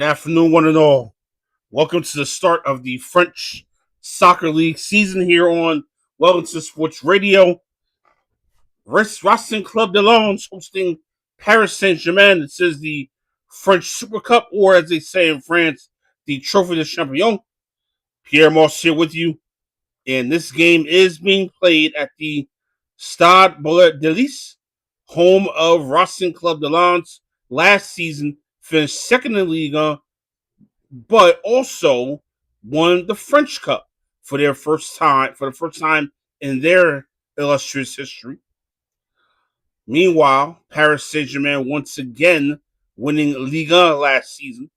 Good afternoon, one and all. Welcome to the start of the French Soccer League season here on Wellington Sports Radio. Racing Club de Lens hosting Paris Saint-Germain. This is the French Super Cup, or as they say in France, the Trophée de Champion. Pierre Moss here with you, and this game is being played at the Stade de Nice, home of Racing Club de Lens. Last season, finished second in Liga, but also won the French Cup for the first time in their illustrious history. Meanwhile, Paris Saint-Germain once again winning Liga last season.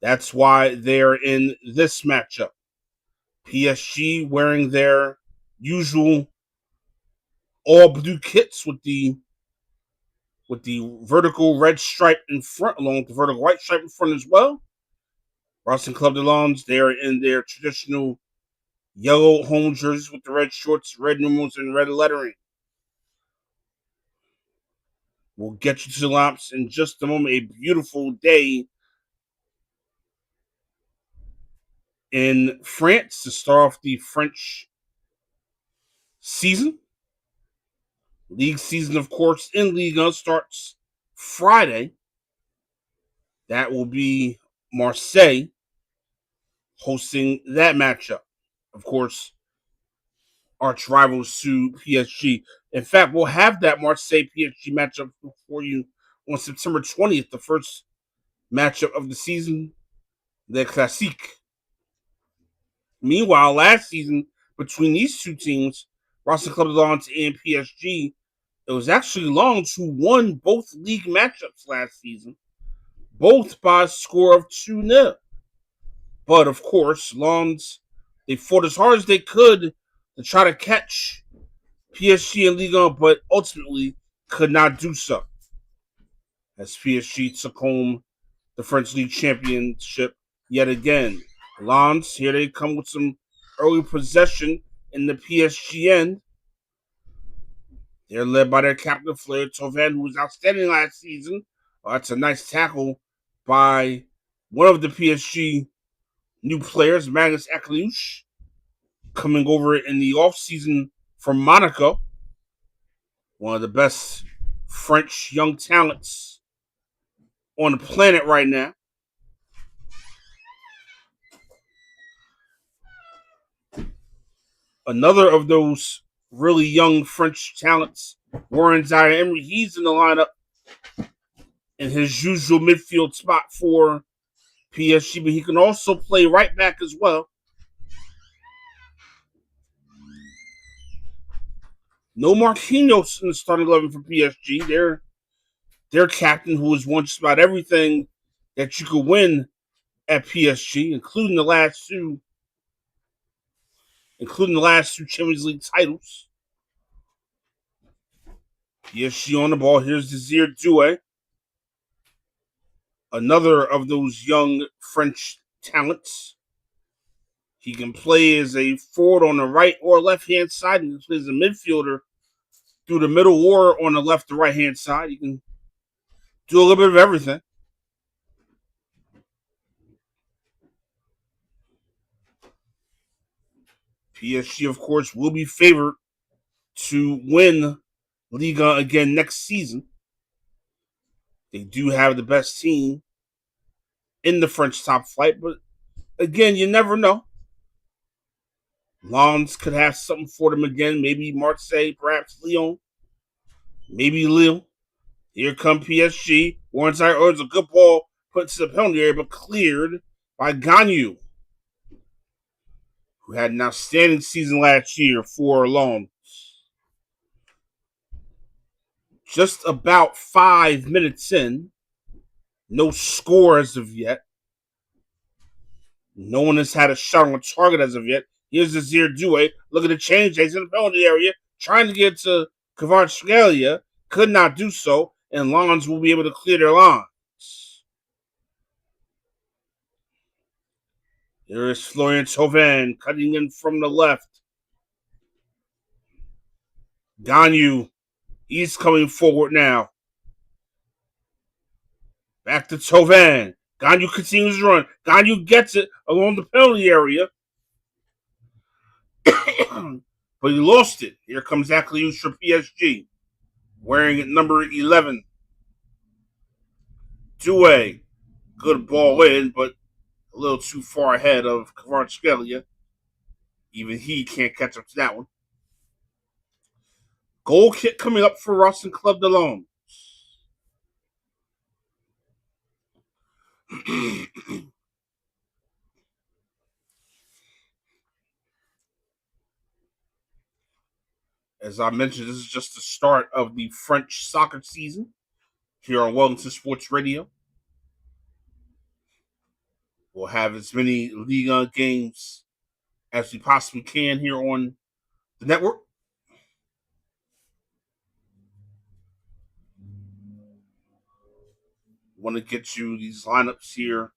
That's why they're in this matchup. PSG wearing their usual all blue kits with the vertical red stripe in front, along with the vertical white stripe in front as well. Racing Club de Lens, they are in their traditional yellow home jerseys with the red shorts, red numerals, and red lettering. We'll get you to the laps in just a moment. A beautiful day in France to start off the French season. League season, of course, in Liga starts Friday. That will be Marseille hosting that matchup. Of course, arch rivals to PSG. In fact, we'll have that Marseille PSG matchup for you on September 20th, the first matchup of the season, the Classique. Meanwhile, last season, between these two teams, Racing Club de Lens and PSG, it was actually Lens who won both league matchups last season, both by a score of 2-0. But of course, Lens, they fought as hard as they could to try to catch PSG in Ligue 1, but ultimately could not do so, as PSG took home the French League Championship yet again. Lens, here they come with some early possession in the PSG end. They're led by their captain, Fleur Thauvin, who was outstanding last season. That's a nice tackle by one of the PSG new players, Magnus Akliouche, coming over in the offseason from Monaco. One of the best French young talents on the planet right now. Another of those really young French talents, Warren Zaire-Emery, he's in the lineup in his usual midfield spot for PSG, but he can also play right back as well. No Marquinhos in the starting 11 for PSG. Their captain, who has won just about everything that you could win at PSG, including the last two Champions League titles. PSG on the ball. Here's Desir Doué, another of those young French talents. He can play as a forward on the right or left hand side. He can play as a midfielder through the middle or on the left or right hand side. He can do a little bit of everything. PSG, of course, will be favored to win Liga again next season. They do have the best team in the French top flight, but again, you never know. Lens could have something for them again. Maybe Marseille, perhaps Lyon, maybe Lille. Here come PSG. Warren Zaire a good ball put to the penalty area, but cleared by Gagnou, who had an outstanding season last year for Lens. Just about 5 minutes in, no score as of yet. No one has had a shot on target as of yet. Here's Desir Doué. Look at the change. He's in the penalty area, trying to get to Kvaratskhelia. Could not do so, and Lens will be able to clear their lines. There is Florian Thauvin cutting in from the left. Gagnou, he's coming forward now. Back to Thauvin. Ganyu continues to run. Ganyu gets it along the penalty area. But he lost it. Here comes Akliouche for PSG. Wearing it number 11. Doué. Good ball in, but a little too far ahead of Kvaratskhelia. Even he can't catch up to that one. Goal kick coming up for Racing Club de Lens. As I mentioned, this is just the start of the French soccer season here on Wellington Sports Radio. We'll have as many Ligue 1 games as we possibly can here on the network. Want to get you these lineups here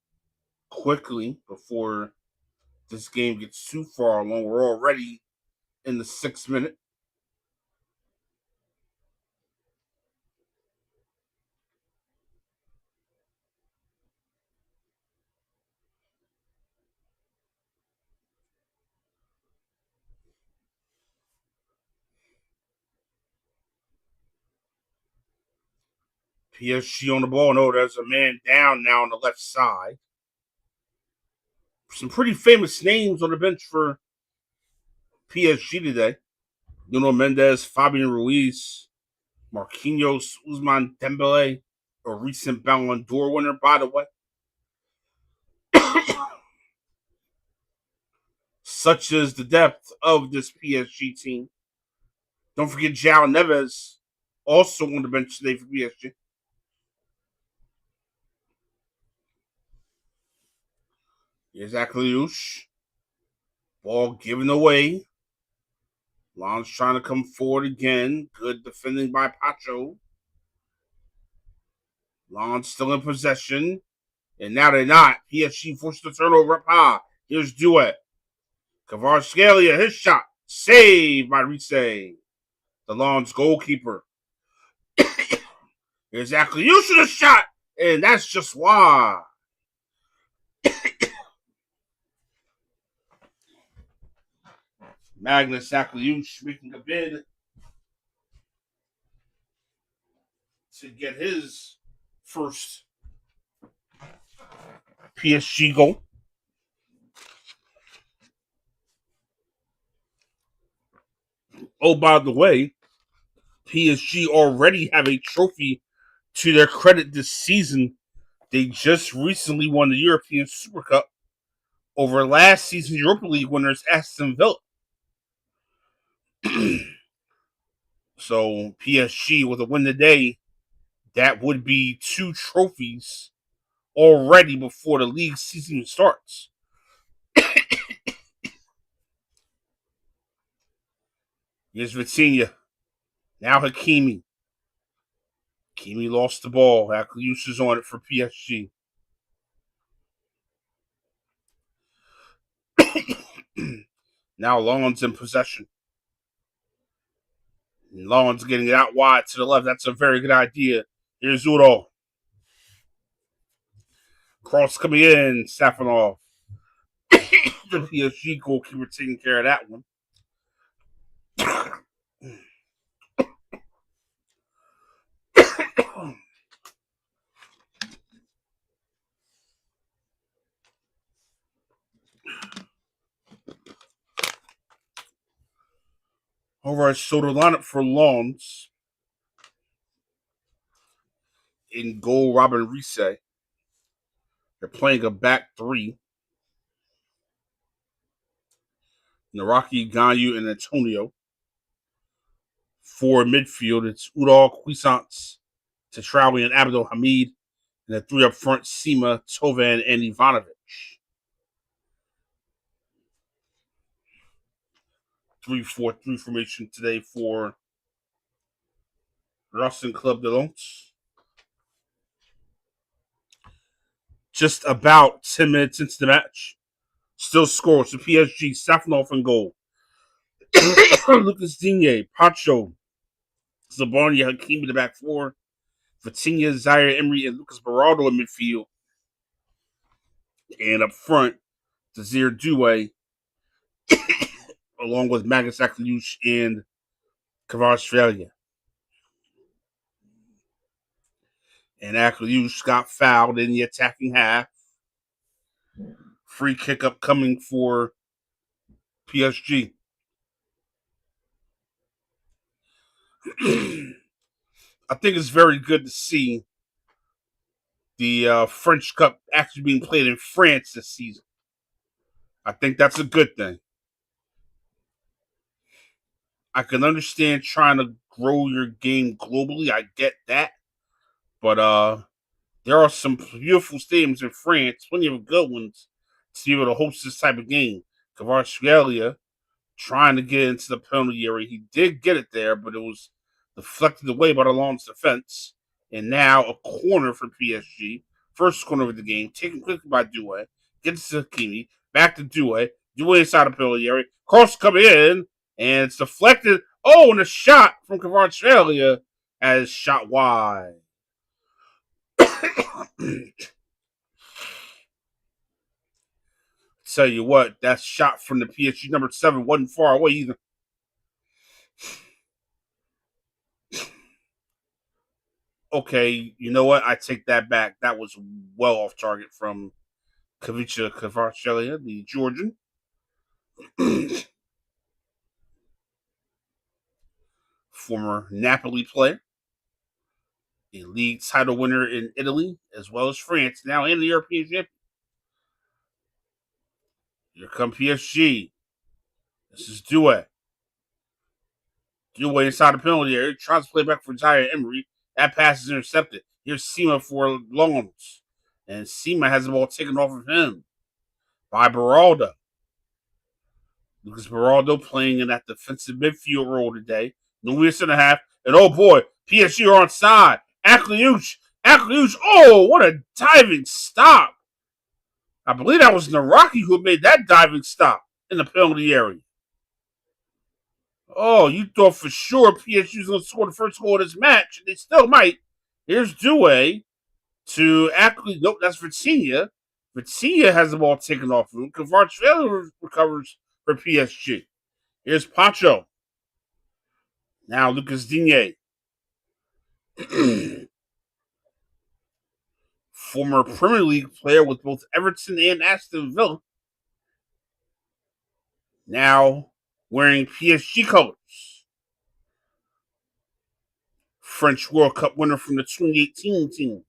quickly before this game gets too far along. We're already in the 6th minute. PSG on the ball. No, there's a man down now on the left side. Some pretty famous names on the bench for PSG today. Nuno Mendes, Fabian Ruiz, Marquinhos, Ousmane Dembele, a recent Ballon d'Or winner, by the way. Such is the depth of this PSG team. Don't forget João Neves, also on the bench today for PSG. Here's Akliouche. Ball given away. Lens trying to come forward again. Good defending by Pacho. Lens still in possession. And now they're not. PSG forced the turnover up high. Here's Duet. Kvaratskhelia, his shot. Saved by Rice, the Lens goalkeeper. Here's Akliouche with a shot. And that's just why. Magnus Akliouche making a bid to get his first PSG goal. Oh, by the way, PSG already have a trophy to their credit this season. They just recently won the European Super Cup over last season's Europa League winners Aston Villa. So PSG with a win today, that would be 2 trophies already before the league season starts. Here's Vitinha. Now Hakimi. Hakimi lost the ball. Akliouche is on it for PSG. Now Lens in possession. Lens getting it out wide to the left. That's a very good idea. Here's Udall. Cross coming in. Safanov. The PSG goalkeeper taking care of that one. All right, so the lineup for Lens. In goal, Robin Rice. They're playing a back 3. Naraki, Ganyu, and Antonio. For midfield, it's Udall, Cuisance, Tatrawi, and Abdul Hamid. And the 3 up front, Sima, Tovan, and Ivanovic. 3-4-3 formation today for Racing Club de Lens. Just about 10 minutes into the match. Still scores to PSG, Safanov in goal. Lucas Digne, Pacho, Zabarnia, Hakimi in the back 4. Vitinha, Zaire Emery, and Lucas Beraldo in midfield. And up front, Desir Doué, along with Magnus Akliush and Kvaratskhelia. And Akliush got fouled in the attacking half. Free kick upcoming for PSG. I think it's very good to see the French Cup actually being played in France this season. I think that's a good thing. I can understand trying to grow your game globally. I get that. But there are some beautiful stadiums in France, plenty of good ones, to be able to host this type of game. Kvaratskhelia trying to get into the penalty area. He did get it there, but it was deflected away by the Lens defense. And now a corner for PSG. First corner of the game, taken quickly by Doué. Gets to Hakimi. Back to Doué. Doué inside the penalty area. Cross coming in, and it's deflected. Oh, and a shot from Kvaratskhelia as shot wide. Tell you what, that shot from the PSG number 7 wasn't far away either. Okay, you know what? I take that back. That was well off target from Kavicha Kvaratskhelia, the Georgian. Former Napoli player, a league title winner in Italy as well as France, now in the European Championship. Here come PSG. This is Doué. Doué inside the penalty area. Tries to play back for Zaire Emery. That pass is intercepted. Here's Sima for Lons. And Sima has the ball taken off of him by Beraldo. Lucas Beraldo playing in that defensive midfield role today. No minutes and a half. And oh boy, PSG are on side. Akliush. Oh, what a diving stop. I believe that was Naraki who made that diving stop in the penalty area. Oh, you thought for sure PSG was going to score the first goal of this match, and they still might. Here's Doué to Akliush. Nope, that's Vitinha. Vitinha has the ball taken off of him. Kvaratskhelia recovers for PSG. Here's Pacho. Now Lucas Digne. Former Premier League player with both Everton and Aston Villa. Now wearing PSG colors. French World Cup winner from the 2018 team.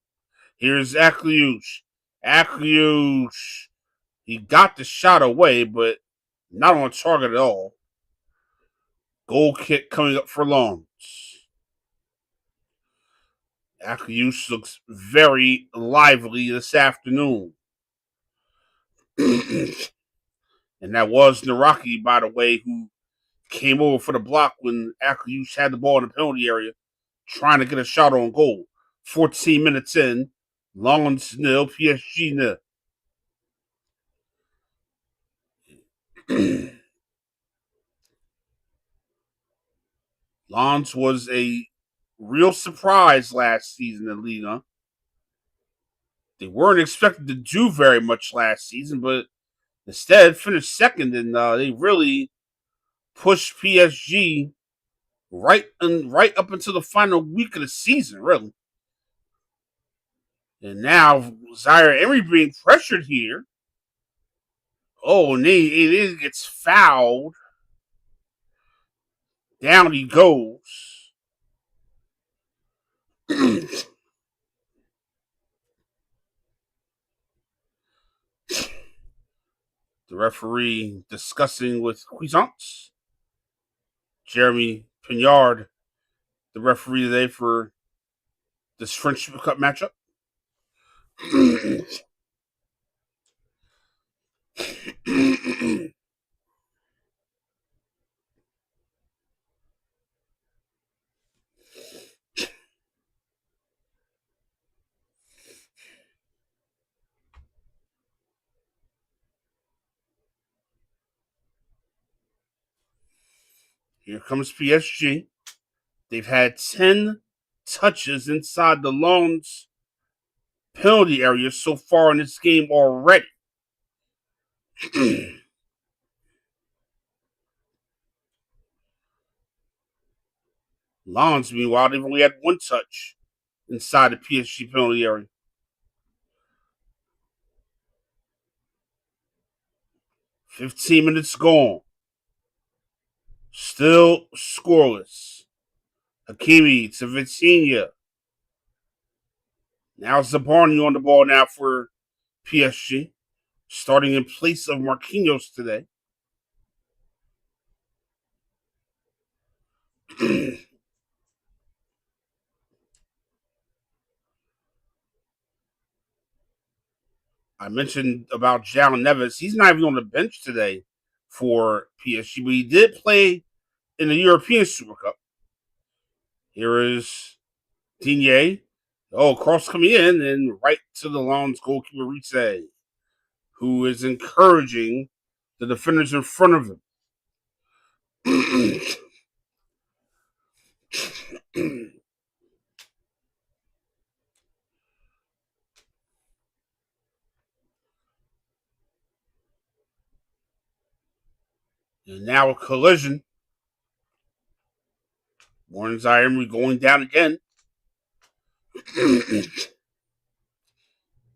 Here's Akliush. He got the shot away, but not on target at all. Goal kick coming up for Lons. Akliush looks very lively this afternoon. And that was Naraki, by the way, who came over for the block when Akliush had the ball in the penalty area, trying to get a shot on goal. 14 minutes in, Lons nil, PSG nil. Lons was a real surprise last season in Liga. They weren't expected to do very much last season, but instead finished second, and they really pushed PSG right up until the final week of the season, really. And now Zaire Emery being pressured here. Oh, and he gets fouled. Down he goes. The referee discussing with Cuisance. Jeremy Pignard, the referee today for this French Cup matchup. Here comes PSG. They've had 10 touches inside the Lons penalty area so far in this game already. Lons, meanwhile, they've only had one touch inside the PSG penalty area. 15 minutes gone. Still scoreless. Hakimi to Vitinha. Now Zabarni on the ball now for PSG, starting in place of Marquinhos today. I mentioned about João Neves. He's not even on the bench today for PSG, but he did play in the European Super Cup. Here is Digne. Oh, cross coming in and right to the Lons goalkeeper Ritze, who is encouraging the defenders in front of him. And now a collision. Warren Zaire going down again.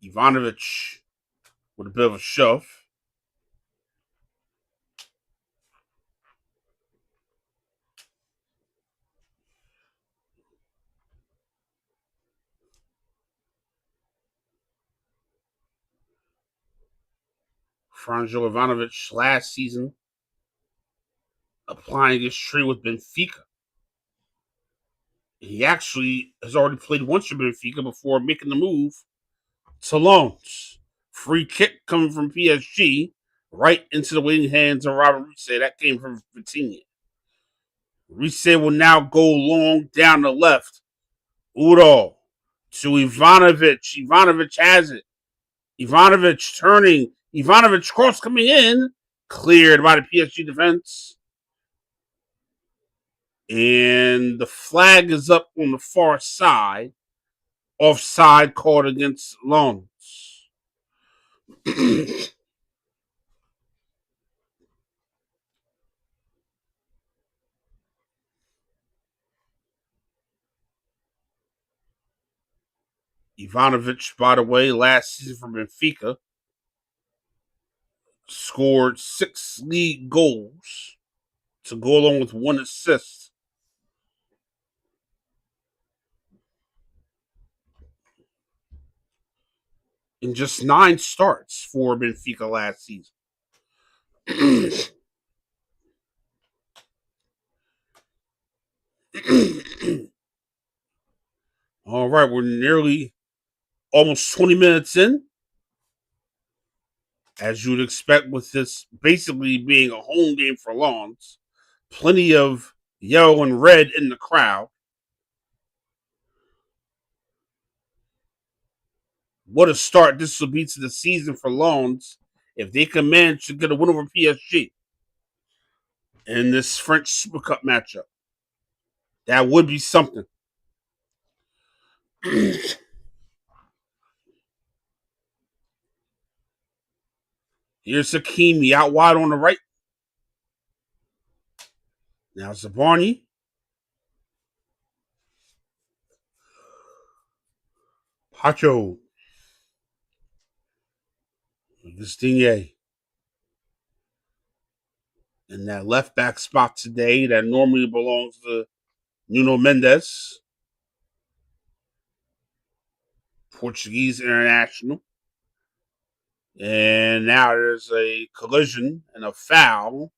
Ivanovic with a bit of a shove. Franjo Ivanovic last season applying his tree with Benfica. He actually has already played once for Benfica before making the move to loans. Free kick coming from PSG right into the waiting hands of Robert Ritze. That came from Vitinha. Ritze will now go long down the left. Udo to Ivanovic. Ivanovic has it. Ivanovic turning. Ivanovic cross coming in. Cleared by the PSG defense. And the flag is up on the far side. Offside called against Lons. Ivanovic, by the way, last season for Benfica, scored 6 league goals to go along with 1 assist. In just 9 starts for Benfica last season. All right, we're nearly almost 20 minutes in. As you'd expect with this basically being a home game for Lons. Plenty of yellow and red in the crowd. What a start this will be to the season for Lons if they can manage to get a win over PSG in this French Super Cup matchup. That would be something. Here's Hakimi out wide on the right. Now Zabarni. Pacho. Digne. In that left back spot today that normally belongs to Nuno Mendes. Portuguese international. And now there's a collision and a foul.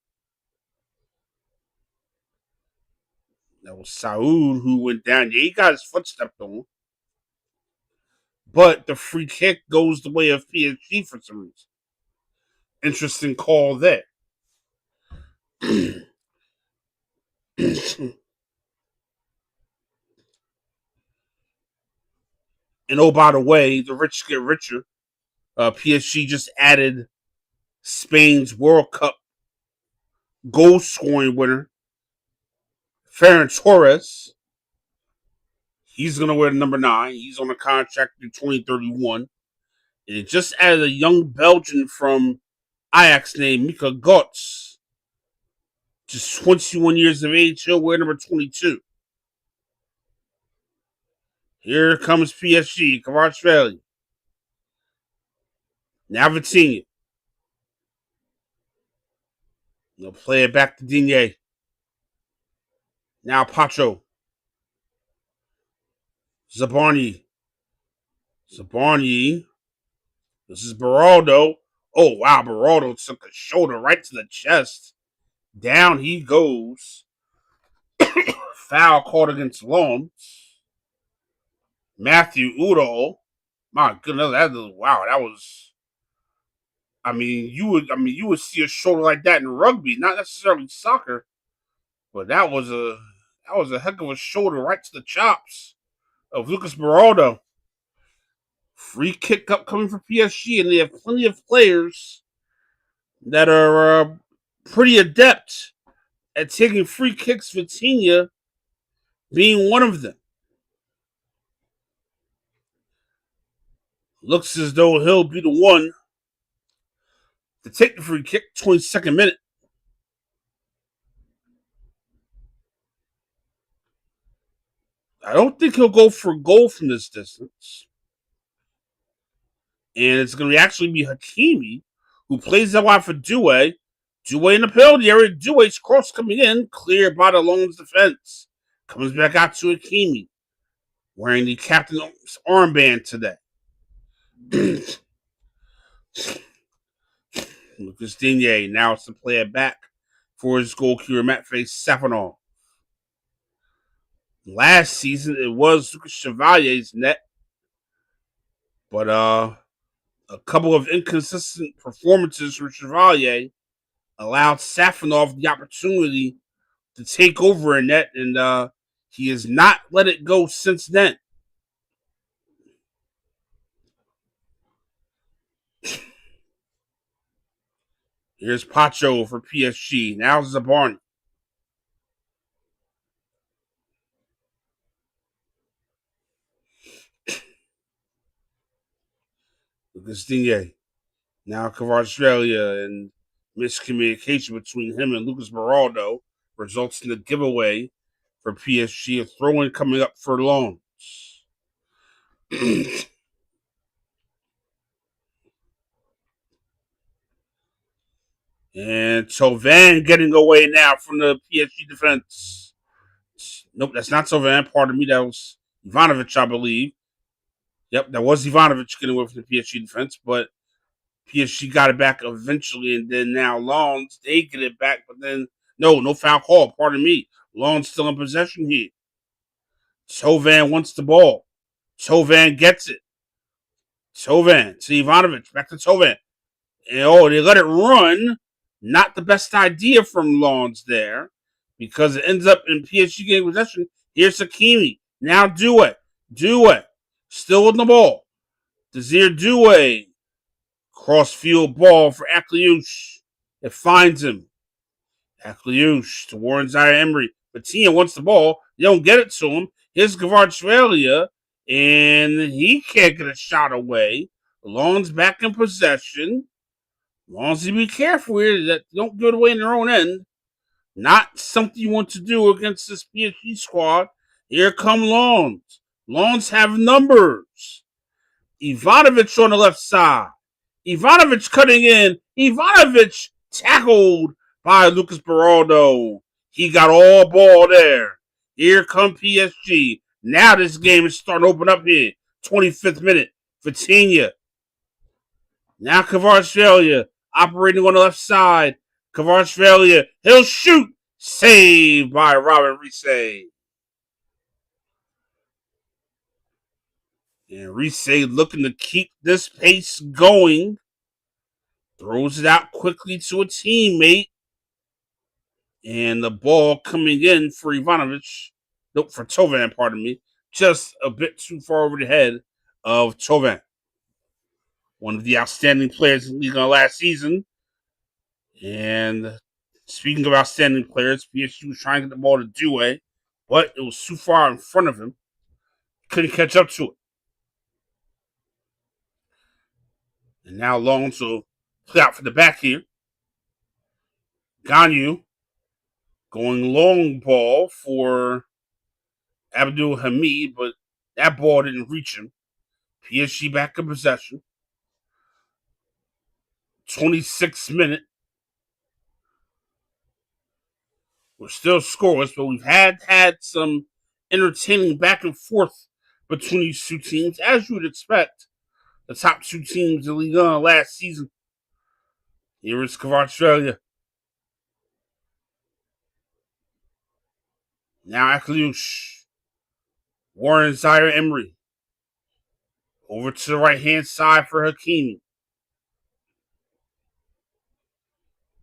That was Saud who went down. Yeah, he got his foot stepped on. But the free kick goes the way of PSG for some reason. Interesting call there. And oh, by the way, the rich get richer. PSG just added Spain's World Cup goal scoring winner, Ferran Torres. He's going to wear the number 9. He's on a contract through 2031. And it just added a young Belgian from Ajax named Mika Götze, just 21 years of age. He'll wear number 22. Here comes PSG, Kvaratskhelia. Now Vitinha. They'll play it back to Digne. Now Pacho. Zabarni. This is Beraldo. Oh, wow. Beraldo took a shoulder right to the chest. Down he goes. Foul called against Long. Matthew Udall. My goodness, that was. You would see a shoulder like that in rugby, not necessarily soccer, but that was a heck of a shoulder right to the chops of Lucas Beraldo. Free kick up coming for PSG, and they have plenty of players that are pretty adept at taking free kicks. Vitinha being one of them. Looks as though he'll be the one to take the free kick, 22nd minute. I don't think he'll go for a goal from this distance. And it's going to actually be Hakimi, who plays that wide for Doué. Doué in the penalty area. Doué's cross coming in, cleared by the Long's defense. Comes back out to Hakimi, wearing the captain's armband today. Lucas Digne now it's to play it back for his goalkeeper, Matvei Safonov. Last season, it was Lucas Chevalier's net, but a couple of inconsistent performances from Chevalier allowed Safonov the opportunity to take over a net, and he has not let it go since then. Here's Pacho for PSG. Now Zabarni. Lucas Digne. Now Kvaratskhelia, and miscommunication between him and Lucas Beraldo results in a giveaway for PSG. A throw-in coming up for Long. And Thauvin getting away now from the PSG defense. Nope, that's not Thauvin. Pardon me, that was Ivanovic, I believe. Yep, that was Ivanovic getting away from the PSG defense, but PSG got it back eventually, and then now Lons, they get it back, but then, no foul call, pardon me. Lons still in possession here. Thauvin wants the ball. Thauvin gets it. Thauvin to Ivanovic, back to Thauvin. And they let it run. Not the best idea from Lons there, because it ends up in PSG getting possession. Here's Hakimi. Now Doué. Still with the ball. Desire Doué. Cross-field ball for Akliouche. It finds him. Akliouche towards Zaire-Emery. Vitinha wants the ball. They don't get it to him. Here's Kvaratskhelia, and he can't get a shot away. Lons back in possession. Lons, be careful here that don't give it away in their own end. Not something you want to do against this PSG squad. Here come Lons. Lons have numbers. Ivanovic on the left side. Ivanovic cutting in. Ivanovic tackled by Lucas Beraldo. He got all ball there. Here come PSG. Now this game is starting to open up here. 25th minute. Vitinha. Now Kvaratskhelia operating on the left side. Kvaratskhelia. He'll shoot. Saved by Robin Risset. And Risset looking to keep this pace going. Throws it out quickly to a teammate. And the ball coming in for Ivanovic. Nope, for Thauvin, pardon me. Just a bit too far over the head of Thauvin. One of the outstanding players in the league last season. And speaking of outstanding players, PSG was trying to get the ball to Doué, but it was too far in front of him. Couldn't catch up to it. And now Alonso Play out for the back here. Ganyu going long ball for Abdul Hamid, but that ball didn't reach him. PSG back in possession. 26th minute. We're still scoreless, but we've had some entertaining back and forth between these two teams, as you would expect. The top two teams in the league last season. Here is Australia. Now Akliush. Warren Zaire Emery. Over to the right hand side for Hakimi.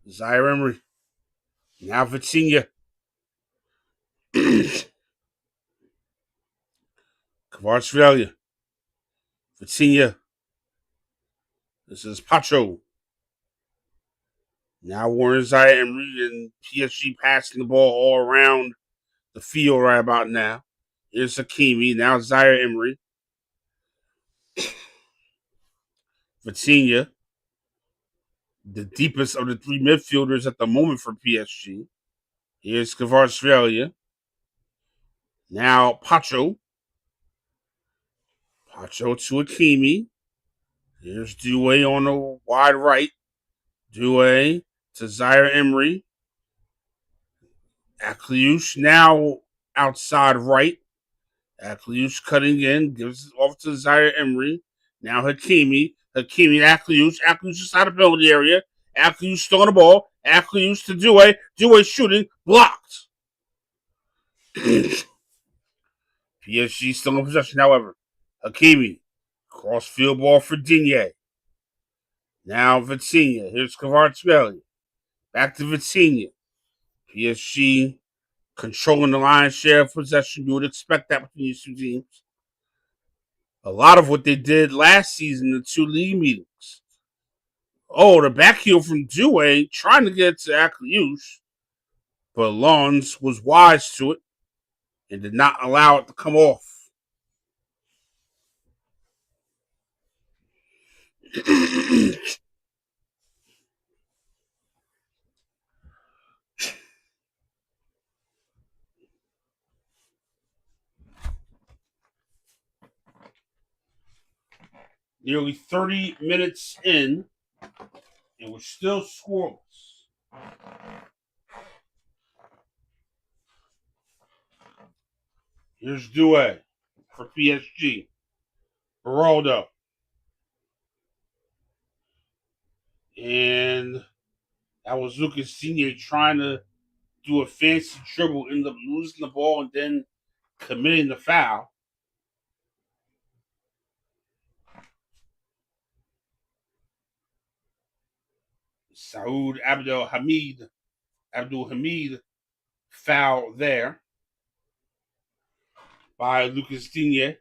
Zaire Emery. Now Vitinha. Australia. Vitinha. This is Pacho. Now Warren Zaire Emery and PSG passing the ball all around the field right about now. Here's Hakimi. Now Zaire Emery. Vitinha. The deepest of the three midfielders at the moment for PSG. Here's Australia. Now Pacho. Pacho to Hakimi. Here's Doué on the wide right. Doué to Zaire Emery. Akliush now outside right. Akliush cutting in, gives it off to Zaire Emery. Now Hakimi. Hakimi Akliush. Akliush inside the penalty area. Akliush still on the ball. Akliush to Doué. Doué shooting. Blocked. PSG still in possession, however. Hakimi. Cross field ball for Digne. Now Vitinha. Here's Kvaratskhelia. Back to Vitinha. PSG controlling the lion's share of possession. You would expect that between these two teams. A lot of what they did last season in the two league meetings. Oh, the back heel from Doué trying to get to Akliush, but Lons was wise to it and did not allow it to come off. Nearly 30 minutes in, and we're still scoreless. Here's Doué for PSG. Geraldo. And that was Lucas Digne trying to do a fancy dribble, end up losing the ball, and then committing the foul. Saud Abdul Hamid foul there by Lucas Digne.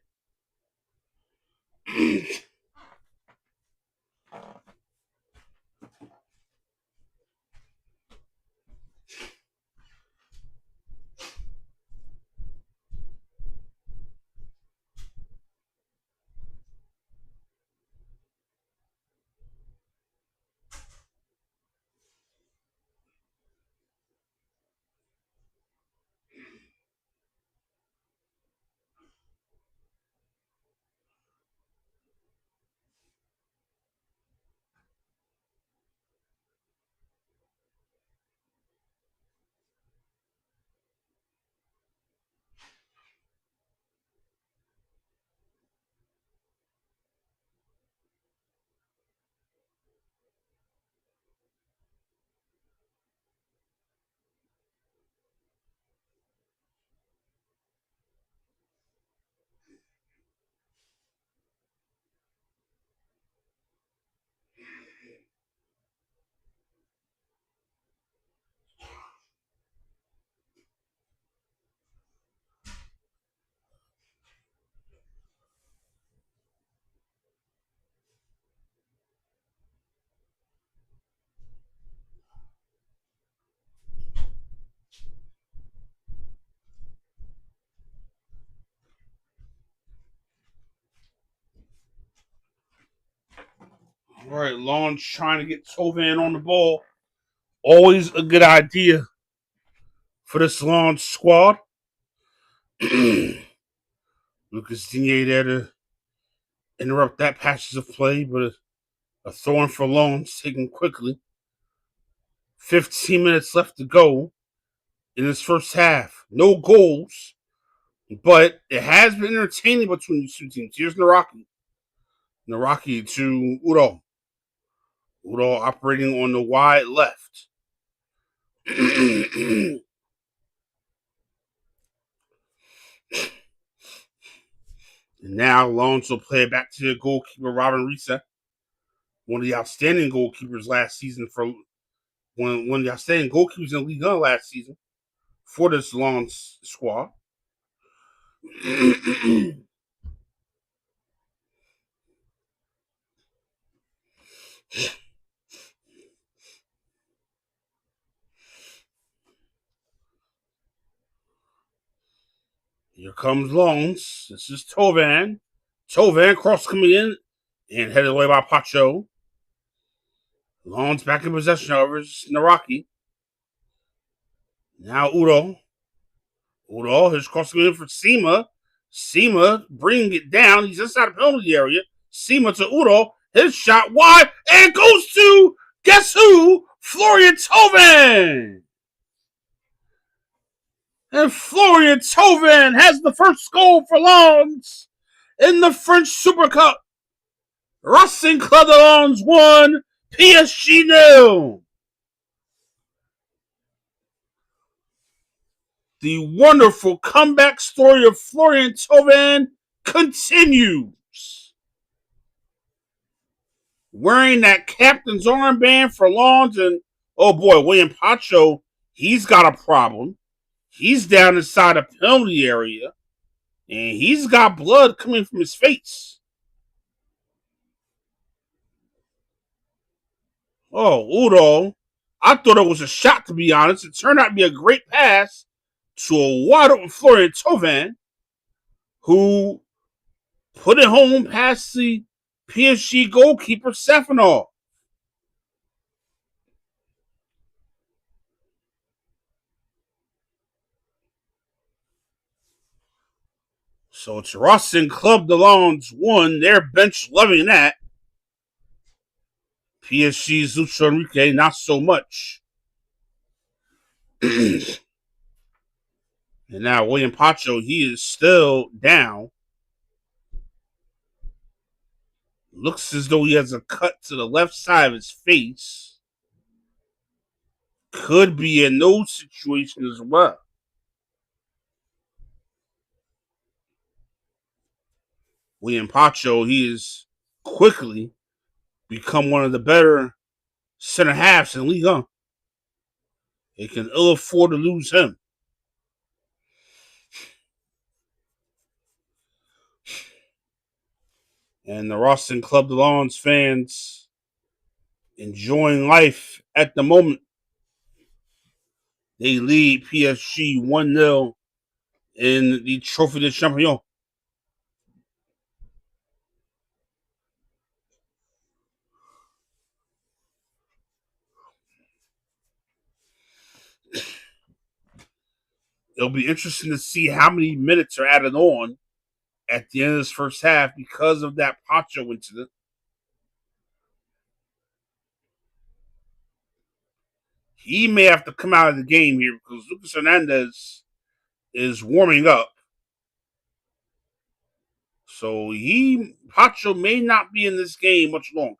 All right, Long's trying to get Tovan on the ball. Always a good idea for this Long squad. Lucas Digne there to interrupt that passage of play, but a throw in for Long's taken quickly. 15 minutes left to go in this first half. No goals, but it has been entertaining between these two teams. Here's Naraki. Naraki to Udo. Udo operating on the wide left. And now Loans will play it back to the goalkeeper, Robin Risa. One of the outstanding goalkeepers last season for one of the outstanding goalkeepers in Ligue 1 last season for this Lons squad. Here comes Loans. This is Tovan. Tovan cross coming in and headed away by Pacho. Loans back in possession, however, it's Naraki. Now Udo. Udo, his cross coming in for Sema. Sema bringing it down. He's inside the penalty area. Sema to Udo. His shot wide and goes to, guess who? Florian Thauvin. And Florian Thauvin has the first goal for Lens in the French Super Cup. Racing Club de Lens 1, PSG 0. The wonderful comeback story of Florian Thauvin continues. Wearing that captain's armband for Lens, and oh boy, William Pacho, he's got a problem. He's down inside the penalty area, and he's got blood coming from his face. Oh, Udo. I thought it was a shot, to be honest. It turned out to be a great pass to a wide open Florian Thauvin, who put it home past the PSG goalkeeper, Safanov. So it's Racing Club de Lens 1. Their bench loving that. PSG's Lucho Enrique, not so much. And now William Pacho, he is still down. Looks as though he has a cut to the left side of his face. Could be a no situation as well. William Pacho, he has quickly become one of the better center halves in Ligue 1. They can ill afford to lose him. And the Racing Club de Lens fans enjoying life at the moment. They lead PSG 1-0 in the Trophée des Champions. It'll be interesting to see how many minutes are added on at the end of this first half because of that Pacho incident. He may have to come out of the game here because Lucas Hernandez is warming up. So Pacho may not be in this game much longer.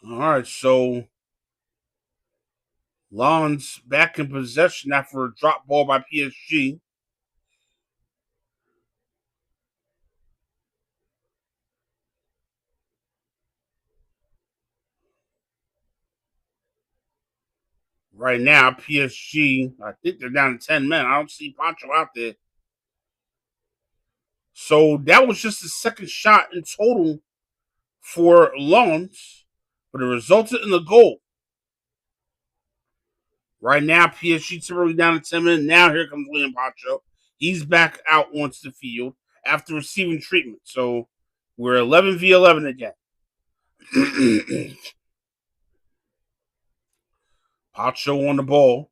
All right, so Lens back in possession after a drop ball by PSG. Right now, PSG, I think they're down to 10 men. I don't see Pacho out there. So that was just the second shot in total for Lens, but it resulted in the goal. Right now, PSG temporarily down to 10 men. Now here comes William Pacho. He's back out onto the field. after receiving treatment. So we're 11v11 again. Pacho on the ball.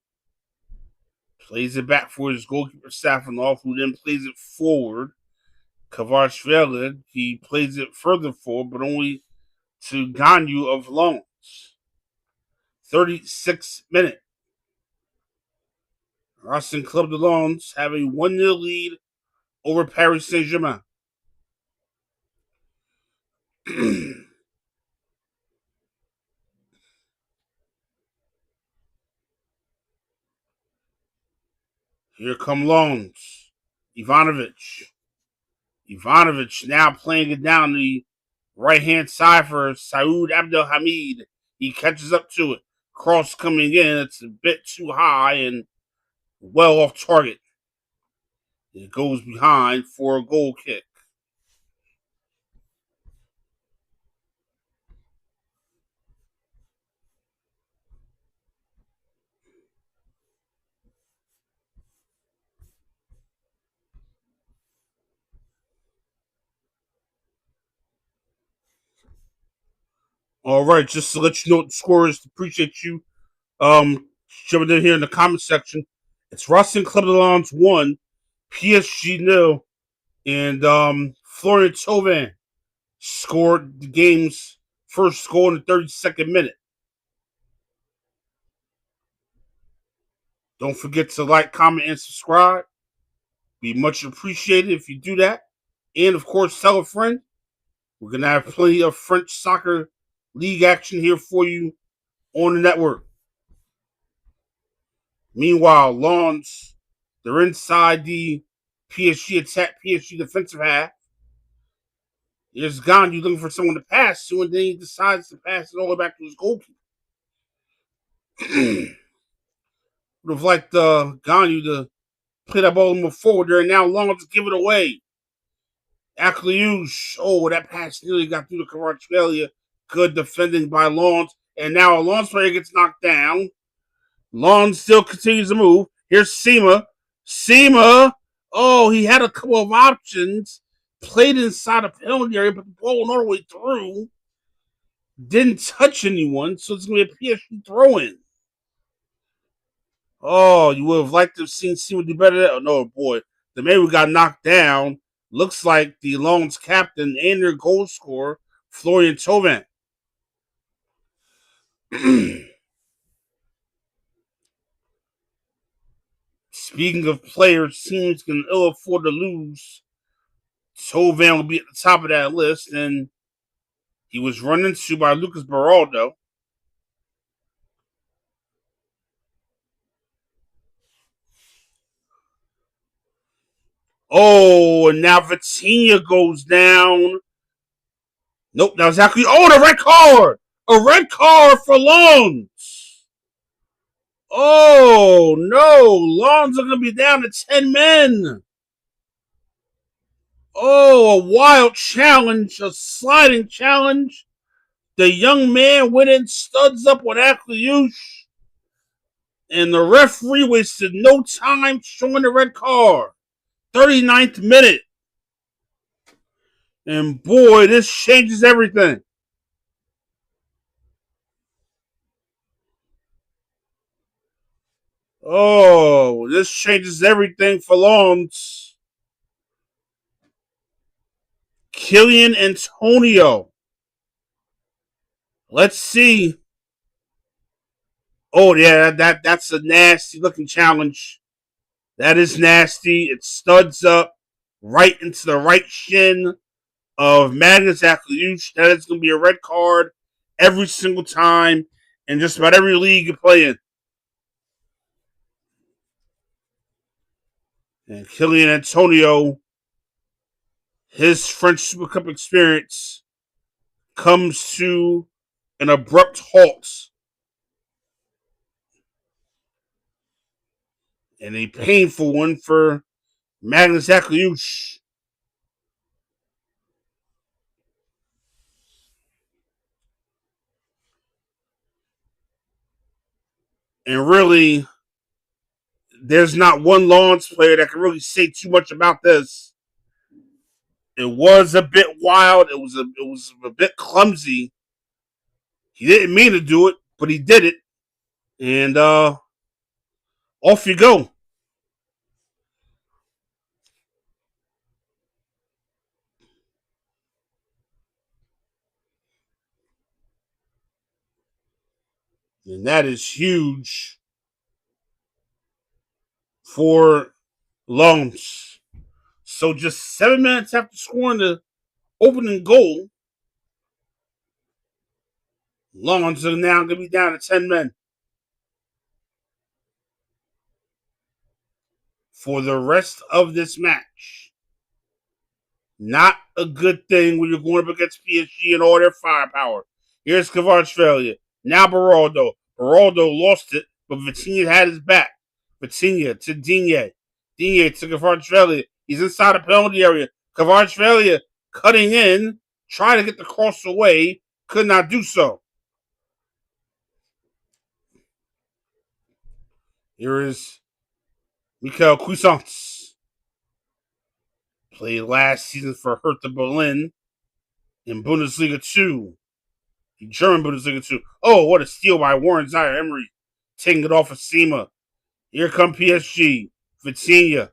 Plays it back for his goalkeeper Safanov, who then plays it forward. Kvaratskhelia, he plays it further forward, but only to Ganyu of Lens. 36th minute. Racing Club de Lens have a 1-0 lead over Paris Saint-Germain. Here come Lens. Ivanovic now playing it down the right-hand side for Saud Abdelhamid. He catches up to it. Cross coming in. It's a bit too high and well off target. It goes behind for a goal kick. All right, just to let you know what the score is, appreciate you jumping in here in the comment section. It's Racing Club de Lens 1, PSG 0, and Florian Thauvin scored the game's first goal in the 32nd minute. Don't forget to like, comment, and subscribe. Be much appreciated if you do that. And, of course, tell a friend. We're going to have plenty of French soccer league action here for you on the network. Meanwhile, Lens, they're inside the PSG attack, PSG defensive half. There's Ganyu looking for someone to pass to, and then he decides to pass it all the way back to his goalkeeper. Would have liked Ganyu to play that ball more forward there, and now Lens give it away. Akliouche, that pass nearly got through to Kvaratskhelia. Good defending by Lens, and now a Lens player gets knocked down. Lens still continues to move. Here's Sima. He had a couple of options. Played inside a penalty area, but the ball went all the way through. Didn't touch anyone, so it's going to be a PSG throw-in. You would have liked to have seen Sima do better. Oh, no, boy. The man who got knocked down looks like the Lens captain and their goal scorer, Florian Thauvin. Speaking of players, teams can ill afford to lose. Thauvin will be at the top of that list, and he was run into by Lucas Beraldo. And now Vitinha goes down. Nope, that was actually the red card! A red card for Lens. Oh no, Lens are gonna be down to 10 men. A wild challenge, a sliding challenge. The young man went in, studs up with Akliouche, and the referee wasted no time showing the red card. 39th minute. And boy, this changes everything. This changes everything for Lens. Kylian Antonio. Let's see. That's a nasty looking challenge. That is nasty. It studs up right into the right shin of Magnus Akliouche. That is going to be a red card every single time in just about every league you play in. And Kylian Antonio, his French Super Cup experience comes to an abrupt halt. And a painful one for Magnus Akliouche. And really, there's not one Lens player that can really say too much about this. It was a bit wild. It was a bit clumsy. He didn't mean to do it, but he did it. And off you go. And that is huge for Loans. So just 7 minutes after scoring the opening goal, Loans are now going to be down to 10 men for the rest of this match. Not a good thing when you're going up against PSG and all their firepower. Here's Kvaratskhelia. Now Beraldo. Beraldo lost it, but Vitinha had his back. Vitinha to Digne. Digne to Kvaratskhelia. He's inside the penalty area. Kvaratskhelia cutting in, trying to get the cross away, could not do so. Here is Michael Cuisance. Played last season for Hertha Berlin in Bundesliga 2. The German Bundesliga 2. Oh, what a steal by Warren Zaire-Emery. Taking it off of Sima. Here come PSG. Vitinha.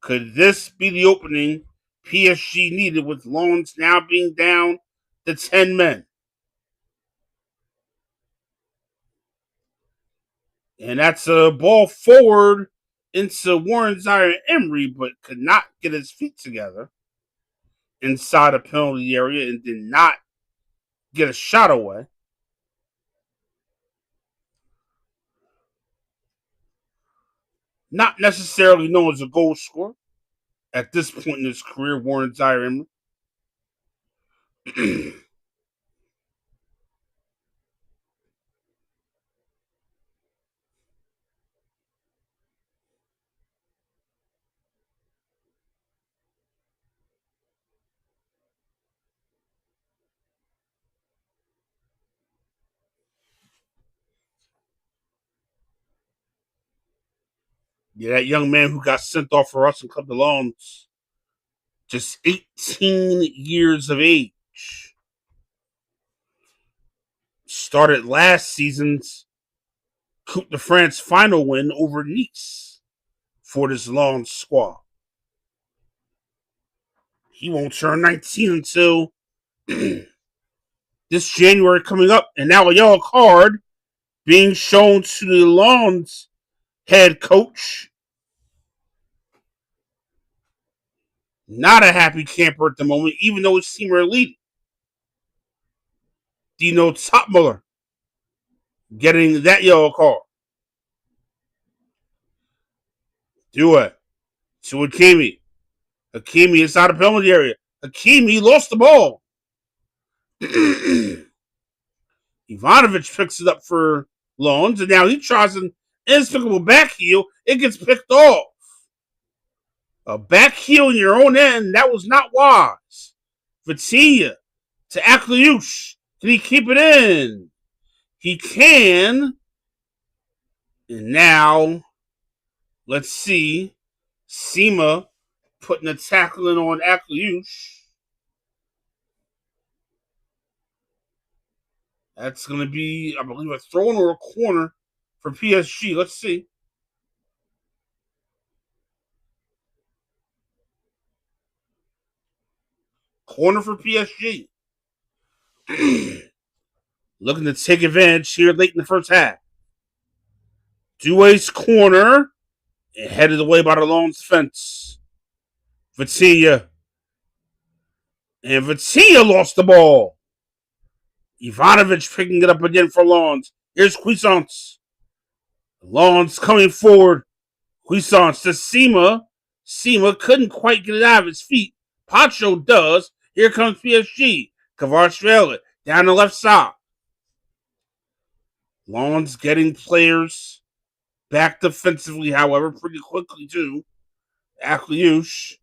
Could this be the opening PSG needed with Loans now being down to 10 men? And that's a ball forward into Warren Zaire-Emery, but could not get his feet together inside the penalty area and did not get a shot away. Not necessarily known as a goal scorer at this point in his career, Warren Zaire-Emery. Yeah, that young man who got sent off for us and Club de Loans, just 18 years of age. Started last season's Coupe de France final win over Nice for this Lens squad. He won't turn 19 until this January coming up, and now a yellow card being shown to the Lens head coach. Not a happy camper at the moment, even though his team are leading. Dino Topmuller getting that yellow card. Do it. To Hakimi. Hakimi inside the penalty area. Hakimi lost the ball. Ivanovic picks it up for Loans, and now he tries an inexplicable back heel. It gets picked off. A back heel in your own end, that was not wise. Vitinha to Akliush. Can he keep it in? He can. And now, let's see. Sima putting a tackle in on Akliush. That's going to be, I believe, a throw-in or a corner for PSG. Let's see. Corner for PSG. Looking to take advantage here late in the first half. Doué's corner. And headed away by the Loans defense. Vitinha. And Vitinha lost the ball. Ivanovic picking it up again for Loans. Here's Cuisance. Loans coming forward. Cuisance to Sima. Sima couldn't quite get it out of his feet. Pacho does. Here comes PSG. Kvaratskhelia down the left side. Loans getting players back defensively, however, pretty quickly too. Akliush.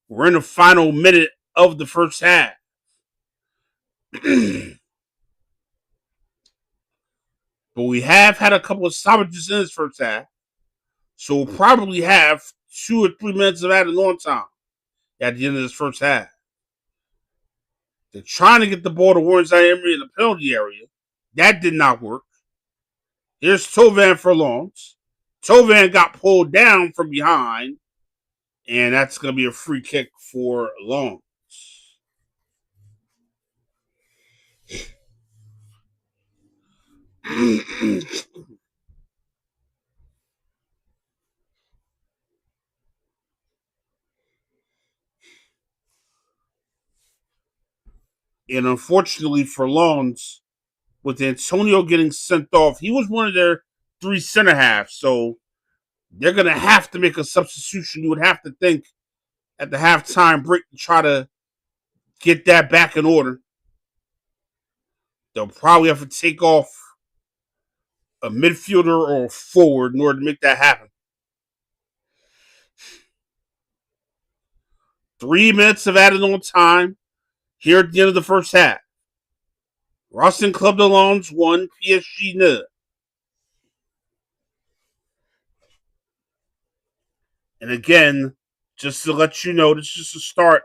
We're in the final minute of the first half. But we have had a couple of stoppages in this first half. So we'll probably have 2 or 3 minutes of added on time at the end of this first half. They're trying to get the ball to Warren Emery in the penalty area. That did not work. Here's Tovan for Longs. Tovan got pulled down from behind, and that's going to be a free kick for Longs. And unfortunately for Longs, with Antonio getting sent off, he was one of their three center halves. So they're going to have to make a substitution. You would have to think at the halftime break to try to get that back in order. They'll probably have to take off a midfielder or a forward in order to make that happen. 3 minutes of added on time here at the end of the first half. Racing Club de Lens 1, PSG 0. And again, just to let you know, this is just the start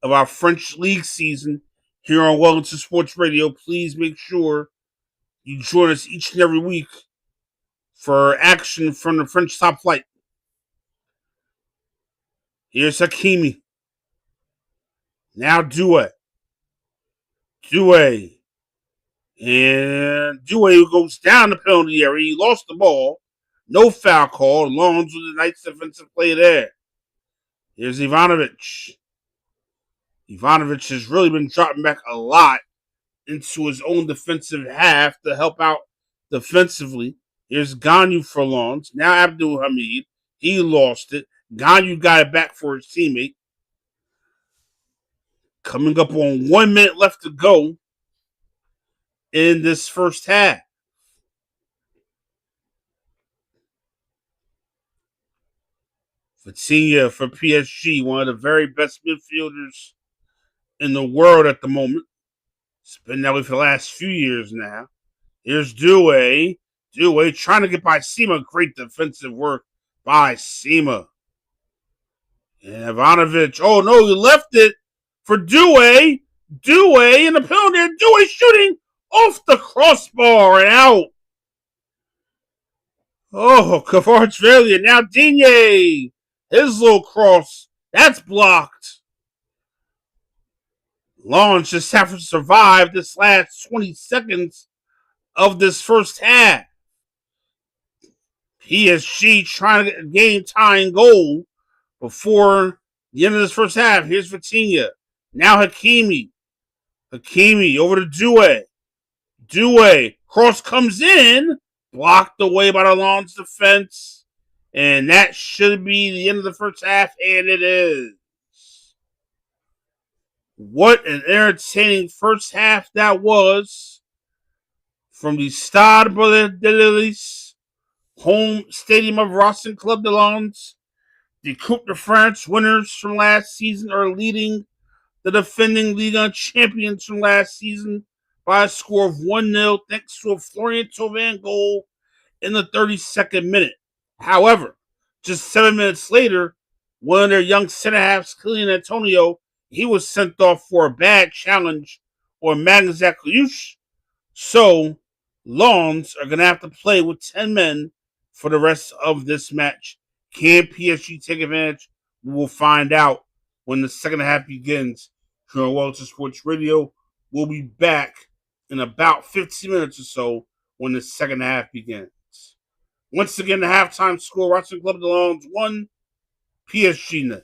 of our French League season here on Wellington Sports Radio. Please make sure you join us each and every week for action from the French top flight. Here's Hakimi. Now Doué. Doué. And Doué goes down the penalty area. He lost the ball. No foul call. Longs with a nice defensive play there. Here's Ivanovic. Ivanovic has really been dropping back a lot into his own defensive half to help out defensively. Here's Ganyu for Longs. Now Abdul Hamid. He lost it. Ganyu got it back for his teammate. Coming up on 1 minute left to go in this first half. Vitinha for PSG, one of the very best midfielders in the world at the moment. It's been that way for the last few years now. Here's Doué. Doué trying to get by Sima. Great defensive work by Sima. And Ivanovic. Oh, no, he left it for Doué. Doué in the penalty. Doué shooting off the crossbar and out. Oh, Kvaratskhelia. Now Digne. His little cross. That's blocked. Longs just have to survive this last 20 seconds of this first half. PSG trying to get a game-tying goal before the end of this first half. Here's Vitinha. Now Hakimi. Hakimi over to Doué. Doué. Cross comes in. Blocked away by the Longs defense. And that should be the end of the first half, and it is. What an entertaining first half that was from the Stade de l'Elysée, home stadium of Racing Club de Lens. The Coupe de France winners from last season are leading the defending Liga champions from last season by a score of 1-0 thanks to a Florian Thauvin goal in the 32nd minute. However, just 7 minutes later, one of their young center-halves, Kylian Antonio, he was sent off for a bad challenge on Magnus Zakliush. So, Longs are going to have to play with 10 men for the rest of this match. Can PSG take advantage? We will find out when the second half begins. Here on Wellington Sports Radio, we'll be back in about 15 minutes or so when the second half begins. Once again, the halftime score, Racing Club de Lens 1, PSG 0.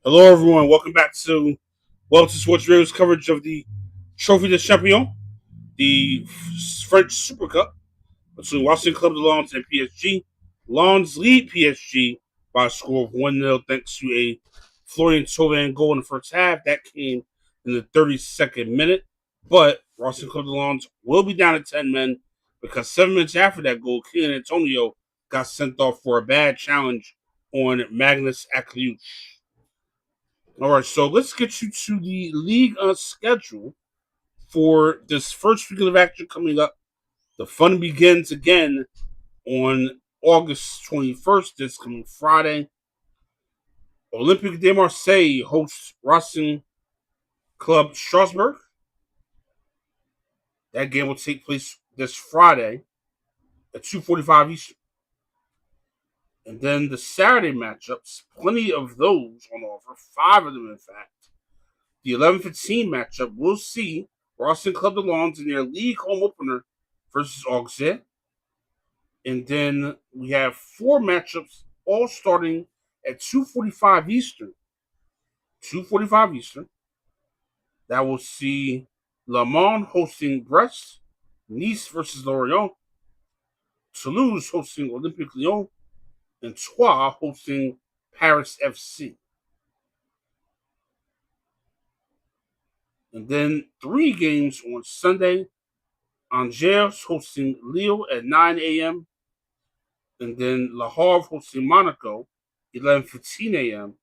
Hello, everyone. Welcome back to Welcome to Sports Radio's coverage of the Trophy de Champion, the French Super Cup between Washington Club de Lens and PSG. Lens lead PSG by a score of 1-0 thanks to a Florian Thauvin goal in the first half. That came in the 32nd minute. But Washington Club de Lens will be down to 10 men because 7 minutes after that goal, Kylian Antonio got sent off for a bad challenge on Magnus Akliush. All right, so let's get you to the league schedule for this first weekend of action coming up. The fun begins again on August 21st, this coming Friday. Olympique de Marseille hosts Racing Club Strasbourg. That game will take place this Friday at 2:45 Eastern. And then the Saturday matchups, plenty of those on offer, 5 of them in fact. The 11:15 matchup will see Racing Club de Lens in their league home opener versus Auxerre. And then we have 4 matchups all starting at 2:45 Eastern. 2:45 Eastern. That will see Le Mans hosting Brest, Nice versus Lorient, Toulouse hosting Olympique Lyon, and Troyes hosting Paris FC. And then 3 games on Sunday. Angers hosting Lille at 9 a.m. And then Le Havre hosting Monaco, 11:15 a.m.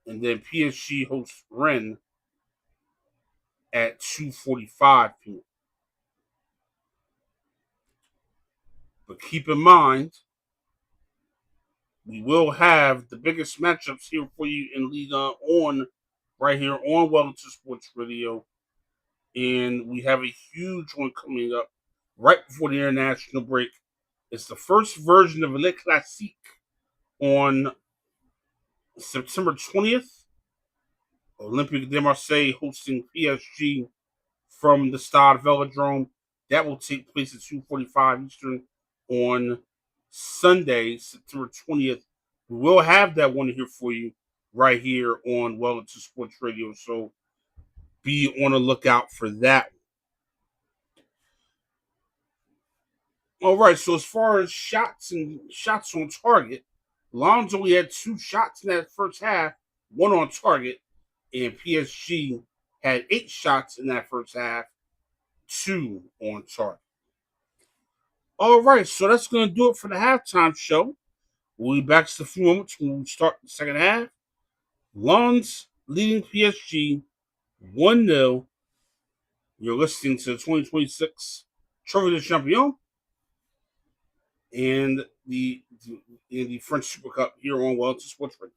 And then PSG hosts Rennes at 2:45 p.m. But keep in mind, we will have the biggest matchups here for you in Liga on right here on Wellington Sports Radio. And we have a huge one coming up right before the international break. It's the first version of Le Classique on September 20th. Olympique de Marseille hosting PSG from the Stade Velodrome. That will take place at 2:45 Eastern on Sunday, September 20th. We will have that one here for you right here on Wellington Sports Radio. So be on the lookout for that. All right. So as far as shots on target, Lens only had 2 shots in that first half, 1 on target, and PSG had 8 shots in that first half, 2 on target. All right, so that's going to do it for the halftime show. We'll be back in a few moments when we start the second half. Lens leading PSG 1-0. You're listening to the 2026 Trophy de Champion and the French Super Cup here on Wellington Sports Radio.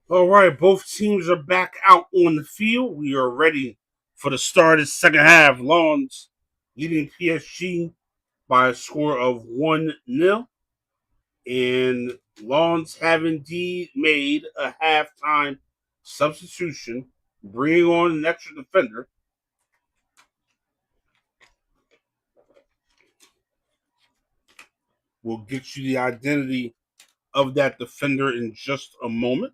All right, both teams are back out on the field. We are ready for the start of the second half. Lens leading PSG by a score of 1-0. And Lawns have indeed made a halftime substitution, bringing on an extra defender. We'll get you the identity of that defender in just a moment.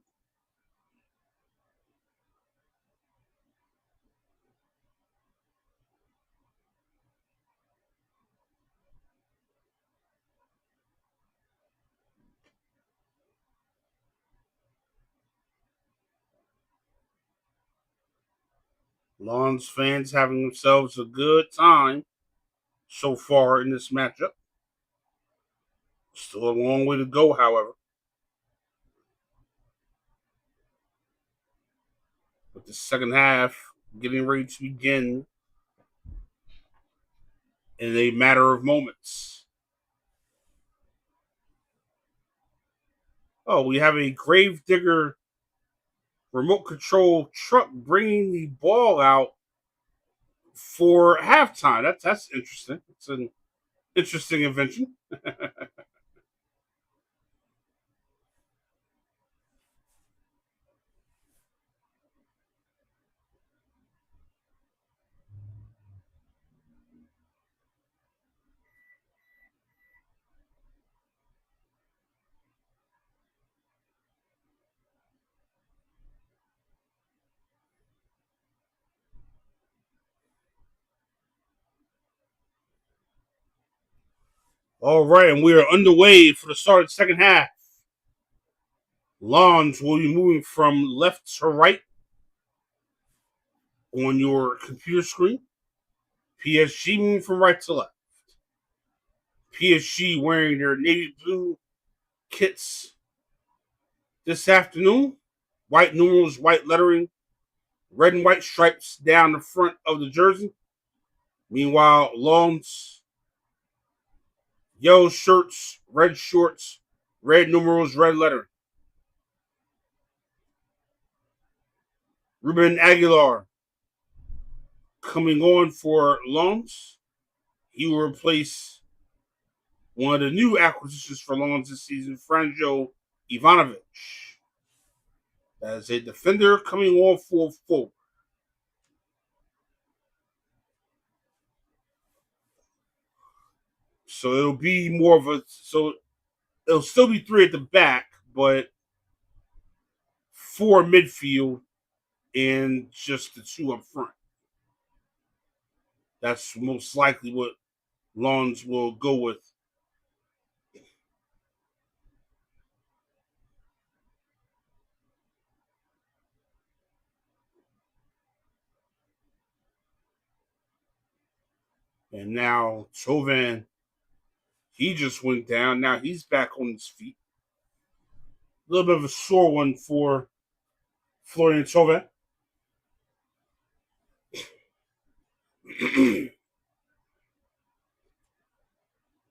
Lawns fans having themselves a good time so far in this matchup. Still a long way to go, however. With the second half getting ready to begin in a matter of moments. Oh, we have a Gravedigger remote control truck bringing the ball out for halftime. That's interesting. It's an interesting invention. All right, and we are underway for the start of the second half. Lawns will be moving from left to right on your computer screen. PSG moving from right to left. PSG wearing their navy blue kits this afternoon. White numerals, white lettering, red and white stripes down the front of the jersey. Meanwhile, Lawns, yellow shirts, red shorts, red numerals, red lettering. Ruben Aguilar coming on for Lawns. He will replace one of the new acquisitions for Lawns this season, Franjo Ivanovic. That is a defender coming on for full. So it'll be more of a it'll still be three at the back, but four midfield and just the two up front. That's most likely what Lawns will go with. And now Chauvin, he just went down. Now he's back on his feet. A little bit of a sore one for Florian Chauvin.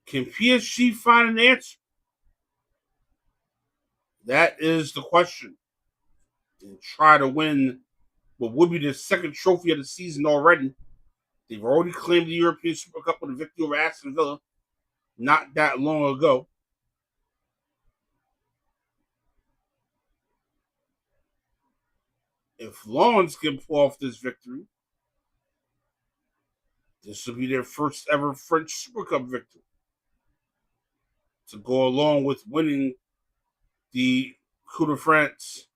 Can PSG find an answer? That is the question. And try to win what would be the second trophy of the season already. They've already claimed the European Super Cup with a victory over Aston Villa not that long ago. If Lawns can pull off this victory, this will be their first ever French Super Cup victory to go along with winning the Coupe de France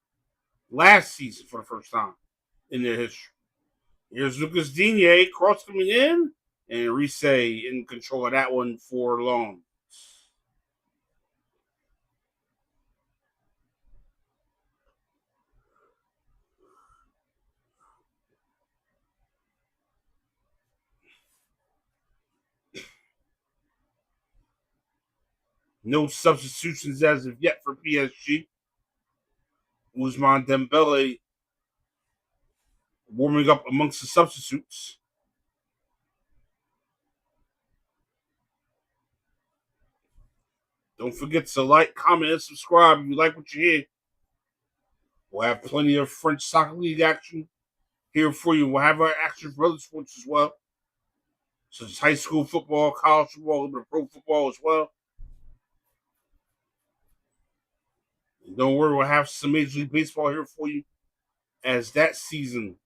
last season for the first time in their history. Here's Lucas Digne, cross coming in, and Rice in control of that one for Lawns. No substitutions as of yet for PSG. Ousmane Dembele warming up amongst the substitutes. Don't forget to like, comment, and subscribe if you like what you hear. We'll have plenty of French Soccer League action here for you. We'll have our action for other sports as well, such as high school football, college football, a little bit of pro football as well. Don't worry, we'll have some Major League Baseball here for you as that season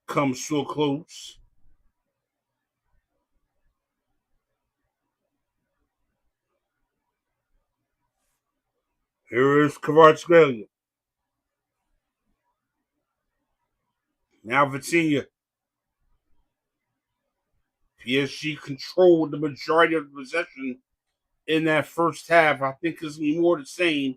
comes to a close. Here is Kvaratskhelia. Now Vitinha. PSG controlled the majority of the possession in that first half. I think it's more the same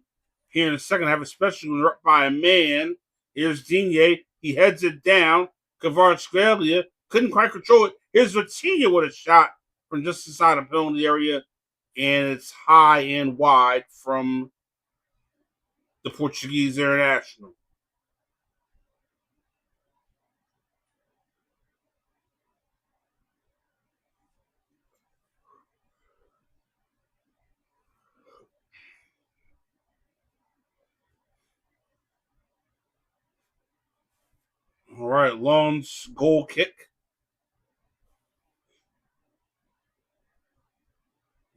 here in the second half, especially when they're up by a man. Here's Digne. He heads it down. Kvaratskhelia couldn't quite control it. Here's Vitinha with a shot from just inside the penalty area, and it's high and wide from the Portuguese international. All right, Long's goal kick.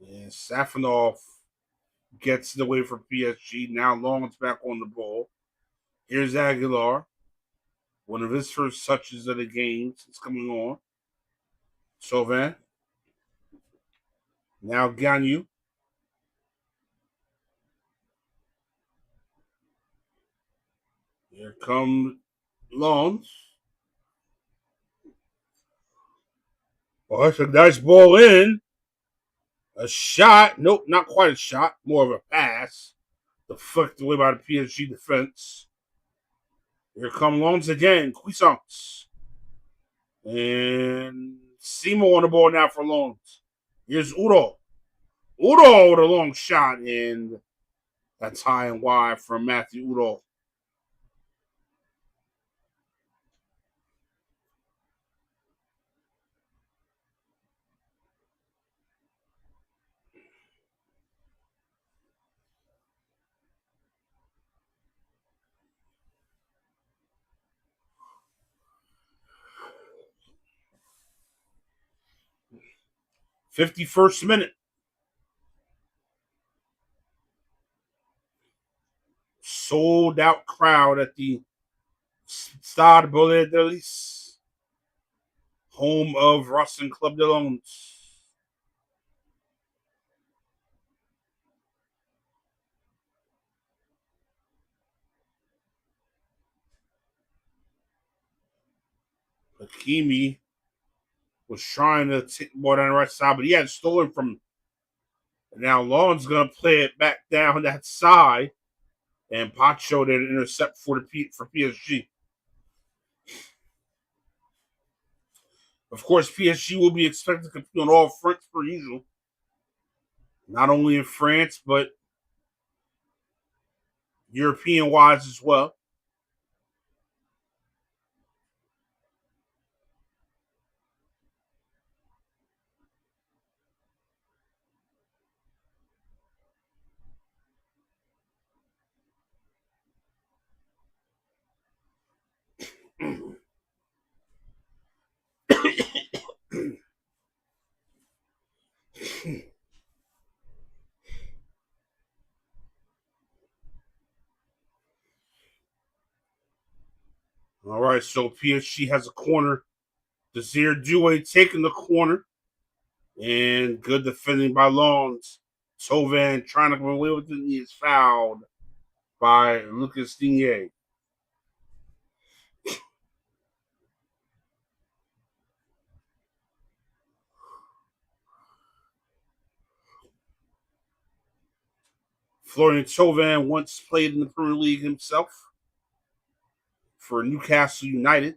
And Safonov gets it away from PSG. Now Long's back on the ball. Here's Aguilar. One of his first touches of the game since coming on. Chauvin. Now Gagnon. Here comes Lons. Oh, that's a nice ball in. A shot. Nope, not quite a shot. More of a pass. Deflected away by the PSG defense. Here come Lons again. Cuisance. And Simo on the ball now for Lons. Here's Udo. Udo with a long shot. And that's high and wide from Matthew Udo. '51st minute. Sold out crowd at the Stade Boledalis, home of Racing Club de Lons. Hakimi was trying to take the ball down the right side, but he had stolen from him. And now Lons going to play it back down that side, and Pacho did an intercept for PSG. Of course, PSG will be expected to compete on all fronts per usual, not only in France, but European-wise as well. All right, so PSG has a corner. Desir Doué taking the corner. And good defending by Lons. Chauvin trying to come away with it. He is fouled by Lucas Digne. Florian Chauvin once played in the Premier League himself for Newcastle United.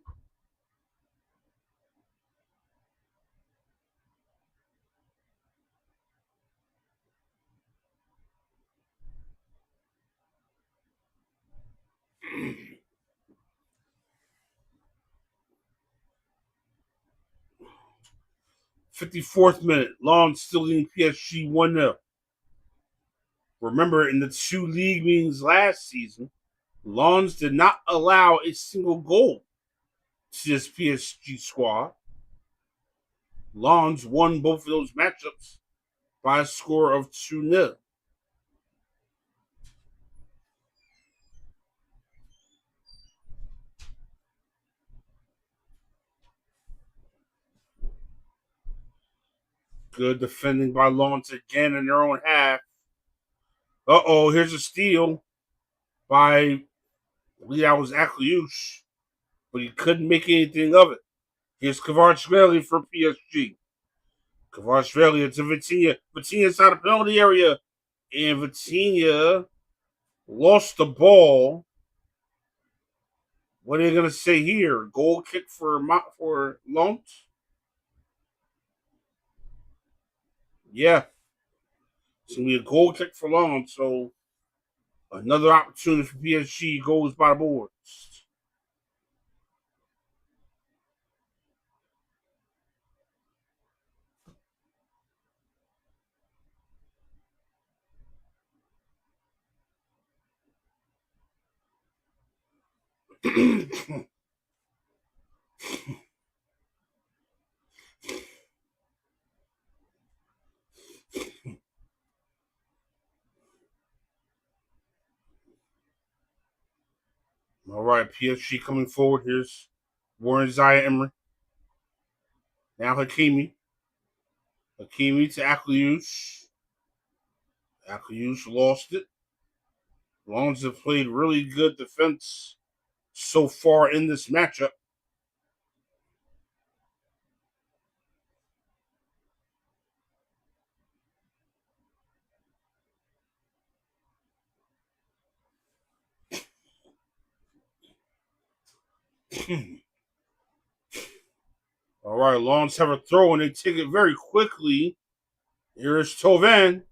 '54th minute. Long still leading PSG 1-0. Remember, in the two league meetings last season, Lons did not allow a single goal to this PSG squad. Lons won both of those matchups by a score of 2-0. Good defending by Lawrence again in their own half. Uh-oh, here's a steal by, I believe that was Akliush, but he couldn't make anything of it. Here's Kvaratskhelia for PSG. Kvaratskhelia to Vitinha. Vitinha inside the penalty area, and Vitinha lost the ball. What are you gonna say here? Goal kick for Lawrence? Yeah, it's gonna be a goal kick for Lawrence. So another opportunity for PSG goes by the boards. All right, PSG coming forward. Here's Warren Zaya Emery. Now Hakimi. Hakimi to Akliush. Akliush lost it. Lawrence have played really good defense so far in this matchup. All right, Lawrence have a throw and they take it very quickly. Here is Tovan.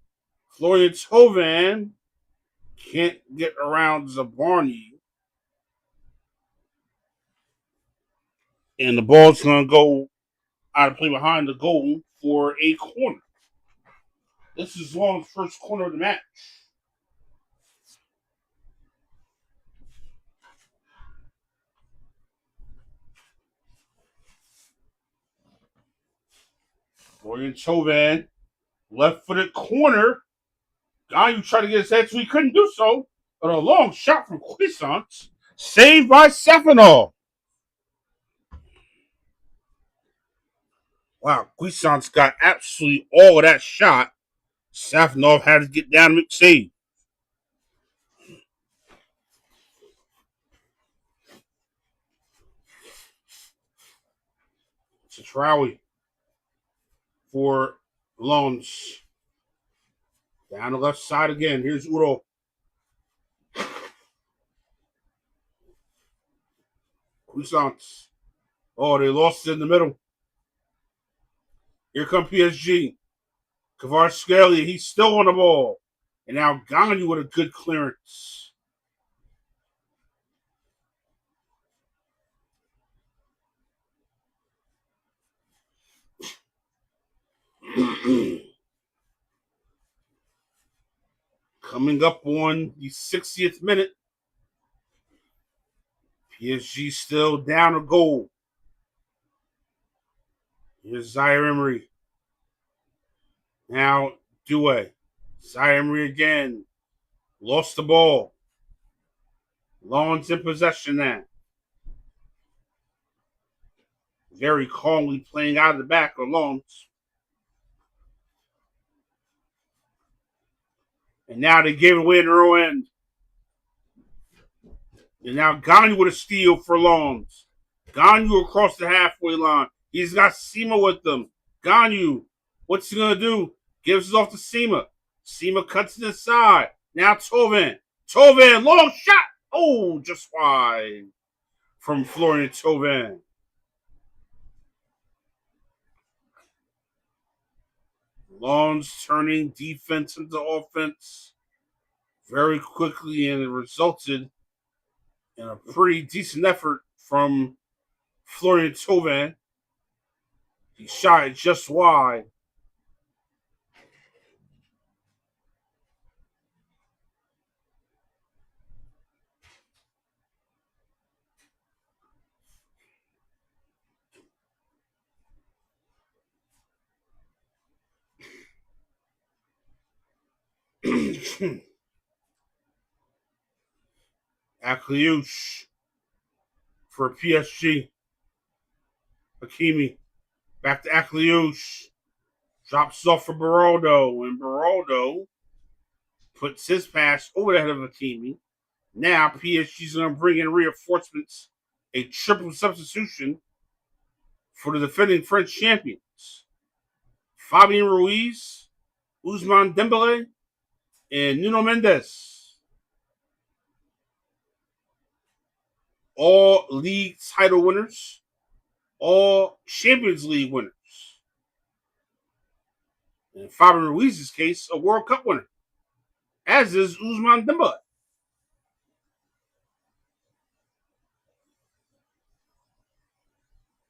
Florian Tovan can't get around Zabarni. And the ball's going to go out of play behind the goal for a corner. This is Lawrence's first corner of the match. Florian Tovan, left-footed corner. Guy who tried to get his head to, he couldn't do so. But a long shot from Cuisance, saved by Safanov. Wow, Cuisance got absolutely all of that shot. Safanov had to get down and make save. Chetraoui for Lawrence. Down the left side again. Here's Uro. Cuisance. Oh, they lost it in the middle. Here come PSG. Kvaratskhelia, he's still on the ball. And now Ganu with a good clearance. Coming up on the 60th minute. PSG still down a goal. Here's Zaire Emery. Now Doué. Zaire Emery again. Lost the ball. Lawrence in possession now. Very calmly playing out of the back of Lawrence. And now they gave it away in the rear end. And now Ganu with a steal for Lawrence. Ganu across the halfway line. He's got Sema with them. Ganu, what's he going to do? Gives it off to Sema. Sema cuts it inside. Now Tovan. Tovan, long shot. Oh, just wide from Florian Tovan. Lawrence turning defense into offense very quickly, and it resulted in a pretty decent effort from Florian Tovan. He shot it just wide. Akliush for PSG. Hakimi back to Akliush. Drops off for Beraldo, and Beraldo puts his pass over the head of Hakimi. Now PSG's going to bring in reinforcements, a triple substitution for the defending French champions. Fabian Ruiz, Ousmane Dembele, and Nuno Mendes. All league title winners, all Champions League winners. In Fabian Ruiz's case, a World Cup winner, as is Ousmane Dembele.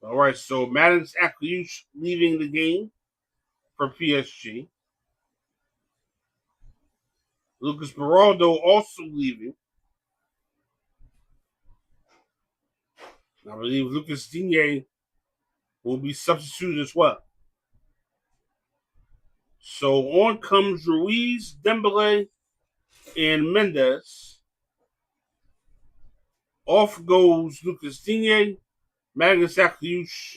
All right, so Madden's Akliouche leaving the game for PSG. Lucas Beraldo also leaving. I believe Lucas Digne will be substituted as well. So on comes Ruiz, Dembele, and Mendes. Off goes Lucas Digne, Magnus Akliouche.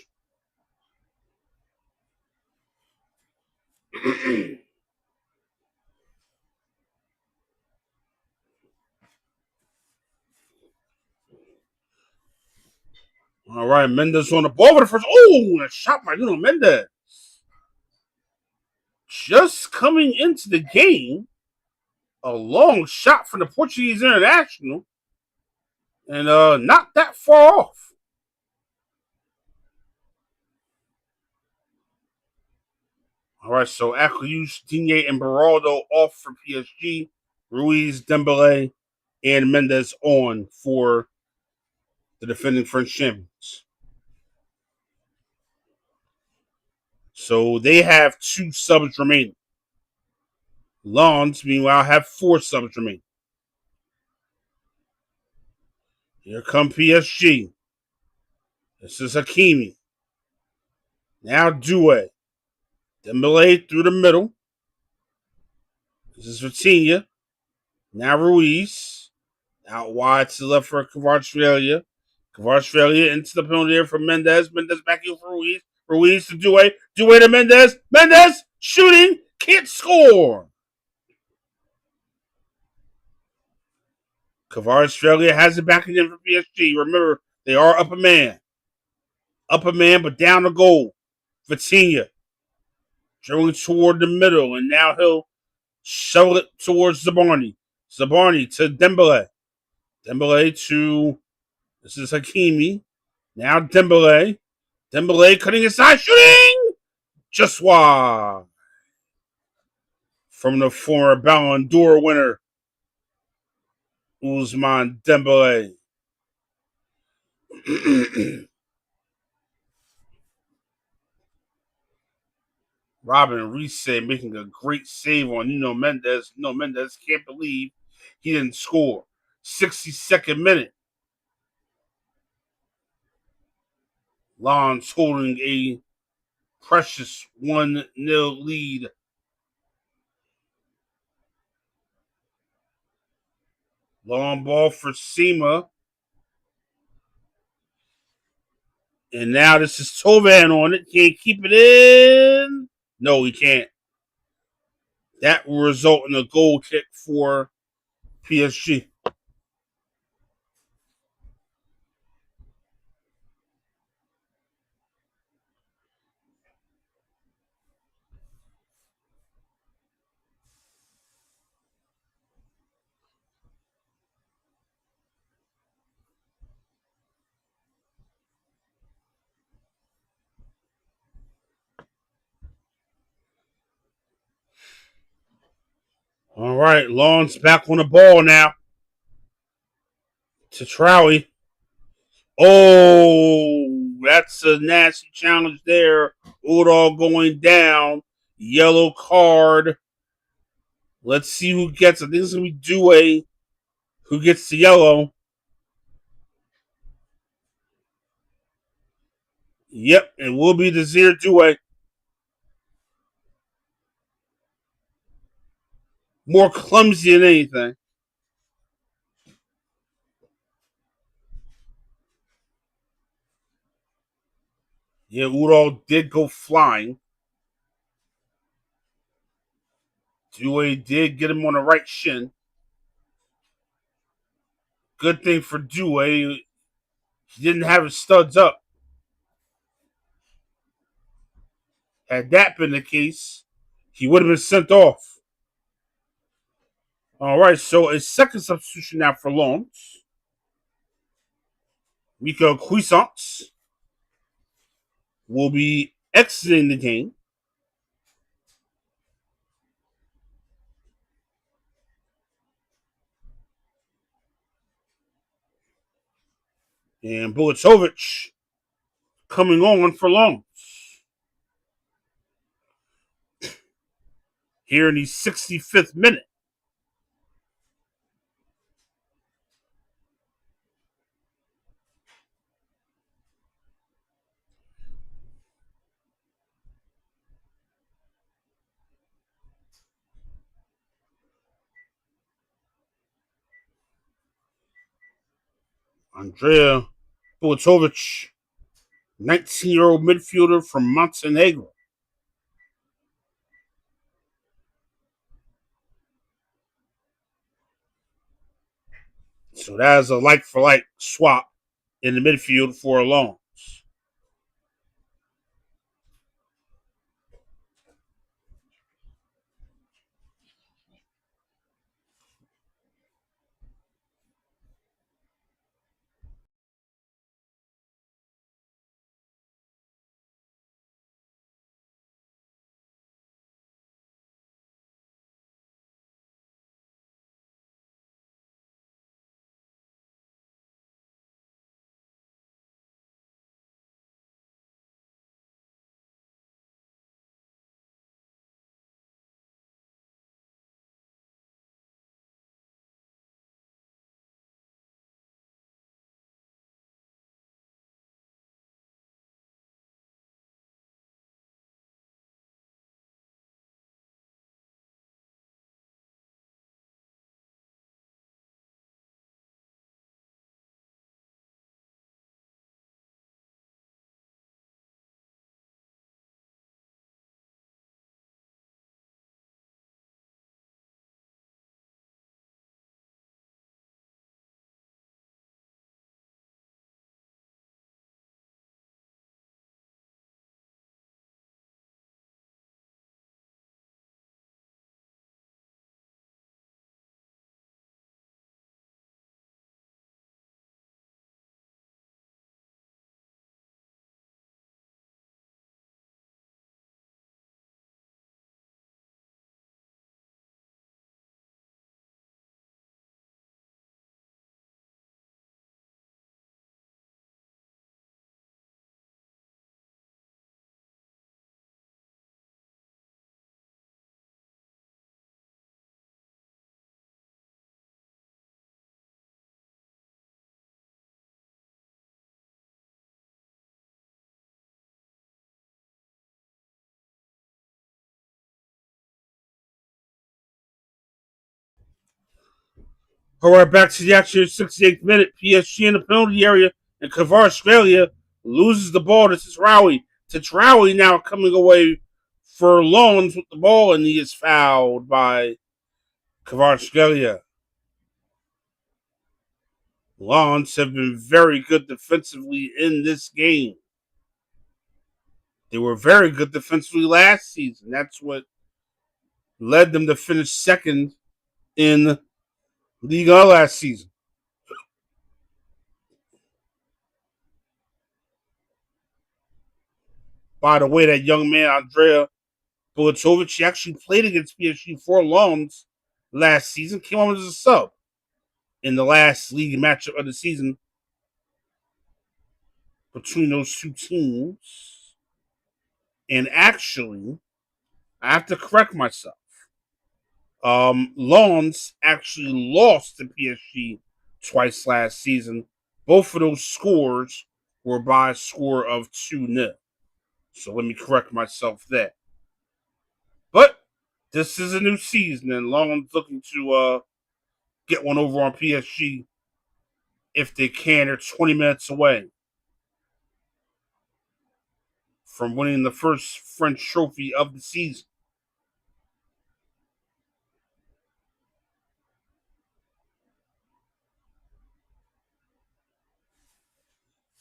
All right, Mendes on the ball for the first. Oh, a shot by Nuno Mendes. Just coming into the game, a long shot from the Portuguese international, and not that far off. All right, so Akliouche, Digne, and Beraldo off for PSG. Ruiz, Dembele, and Mendes on for the defending French champions. So they have 2 subs remaining. Lens, meanwhile, have 4 subs remaining. Here come PSG. This is Hakimi. Now Doué. Dembele through the middle. This is Vitinha. Now Ruiz. Out wide to the left for Kvaratskhelia. Kvaratskhelia into the penalty area for Mendes. Mendes back in for Ruiz. Ruiz to Doué. Doué to Mendes. Mendes shooting. Can't score. Kvaratskhelia has it back again for PSG. Remember, they are up a man. Up a man, but down the goal. Vitinha. Dribbling toward the middle, and now he'll shovel it towards Zabarni. Zabarni to Dembele. Dembele to, this is Hakimi. Now Dembele. Dembele cutting inside, shooting! Just wide. From the former Ballon d'Or winner, Ousmane Dembele. Robin Reese making a great save on Nuno Mendes. Nuno Mendes can't believe he didn't score. 62nd minute. Lens holding a precious 1-0 lead. Long ball for Sema. And now this is Tovan on it. Can't keep it in. No, he can't. That will result in a goal kick for PSG. All right, Lawrence back on the ball now. To Trowie. Oh, that's a nasty challenge there. Udall going down. Yellow card. Let's see who gets it. I think it's going to be Doué who gets the yellow. Yep, it will be Desire Doué. More clumsy than anything. Yeah, Udall did go flying. Due did get him on the right shin. Good thing for Due, he didn't have his studs up. Had that been the case, he would have been sent off. All right, so a second substitution now for Lons. Rico Cuisance will be exiting the game. And Bulatovic coming on for Lons. Here in the 65th minute. Andrea Bulatovic, 19-year-old midfielder from Montenegro. So that is a like-for-like swap in the midfield for Lons. All right, back to the action. 68th minute. PSG in the penalty area, and Australia loses the ball to Tishrawi. Tishrawi now coming away for Lons with the ball, and he is fouled by Australia. Lons have been very good defensively in this game. They were very good defensively last season. That's what led them to finish second in Liga last season. By the way, that young man, Andrea Bulatovic, he actually played against PSG for Lons last season, came on as a sub in the last league matchup of the season between those two teams. And actually, I have to correct myself. Lons actually lost to PSG twice last season. Both of those scores were by a score of 2-0. So let me correct myself there. But this is a new season, and Lons looking to get one over on PSG if they can. They're 20 minutes away from winning the first French trophy of the season.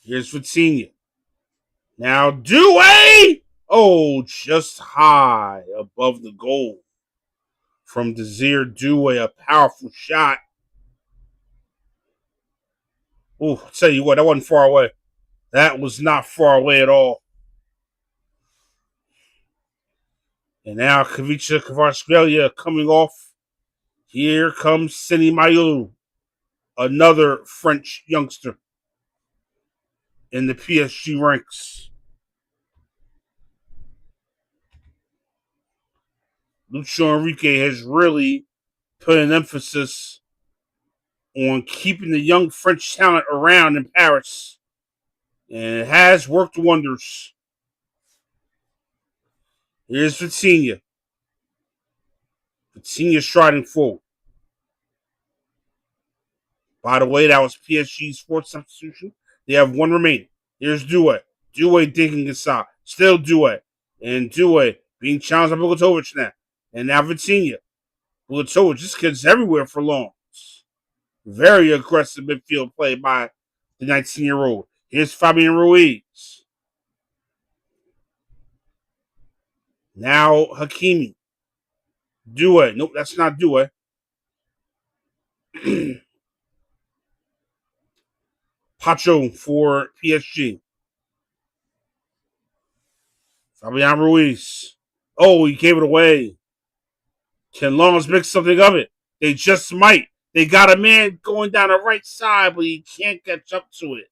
Here's Vitinha. Now Dewey! Oh, just high above the goal. From Desire Dewey, a powerful shot. Ooh, I'll tell you what, that wasn't far away. That was not far away at all. And now Kavica Kvaratskhelia coming off. Here comes Sini Mayulu, another French youngster in the PSG ranks. Lucho Enrique has really put an emphasis on keeping the young French talent around in Paris. And it has worked wonders. Here's Vitinha. Vitinha striding forward. By the way, that was PSG's fourth substitution. They have one remaining. Here's Doué. Doué digging inside. Still Doué. And Doué being challenged by Bulatovic now. And now Vitinha. Bulatovic, this kid's everywhere for longs. Very aggressive midfield play by the 19-year-old. Here's Fabian Ruiz. Now Hakimi. Doué. Nope, that's not Doué. Pacho for PSG. Fabian Ruiz. Oh, he gave it away. Can Longs make something of it? They just might. They got a man going down the right side, but he can't catch up to it.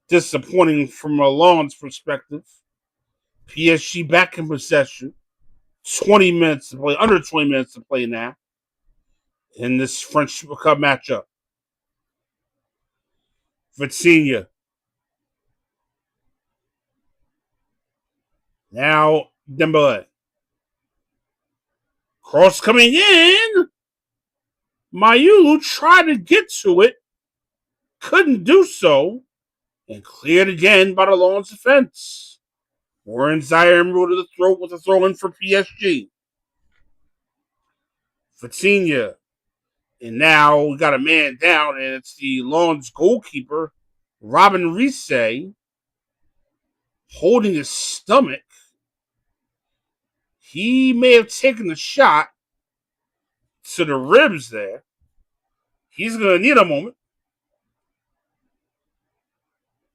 Disappointing from a Longs perspective. PSG back in possession. 20 minutes to play, under 20 minutes to play now in this French Super Cup matchup. Vitinha. Now Dembele. Cross coming in. Mayulu tried to get to it. Couldn't do so. And cleared again by the Longs defense. Warren Zaire to the throat with a throw in for PSG. Vitinha. And now we got a man down, and it's the Longs goalkeeper, Robin Risse, holding his stomach. He may have taken the shot to the ribs there. He's going to need a moment.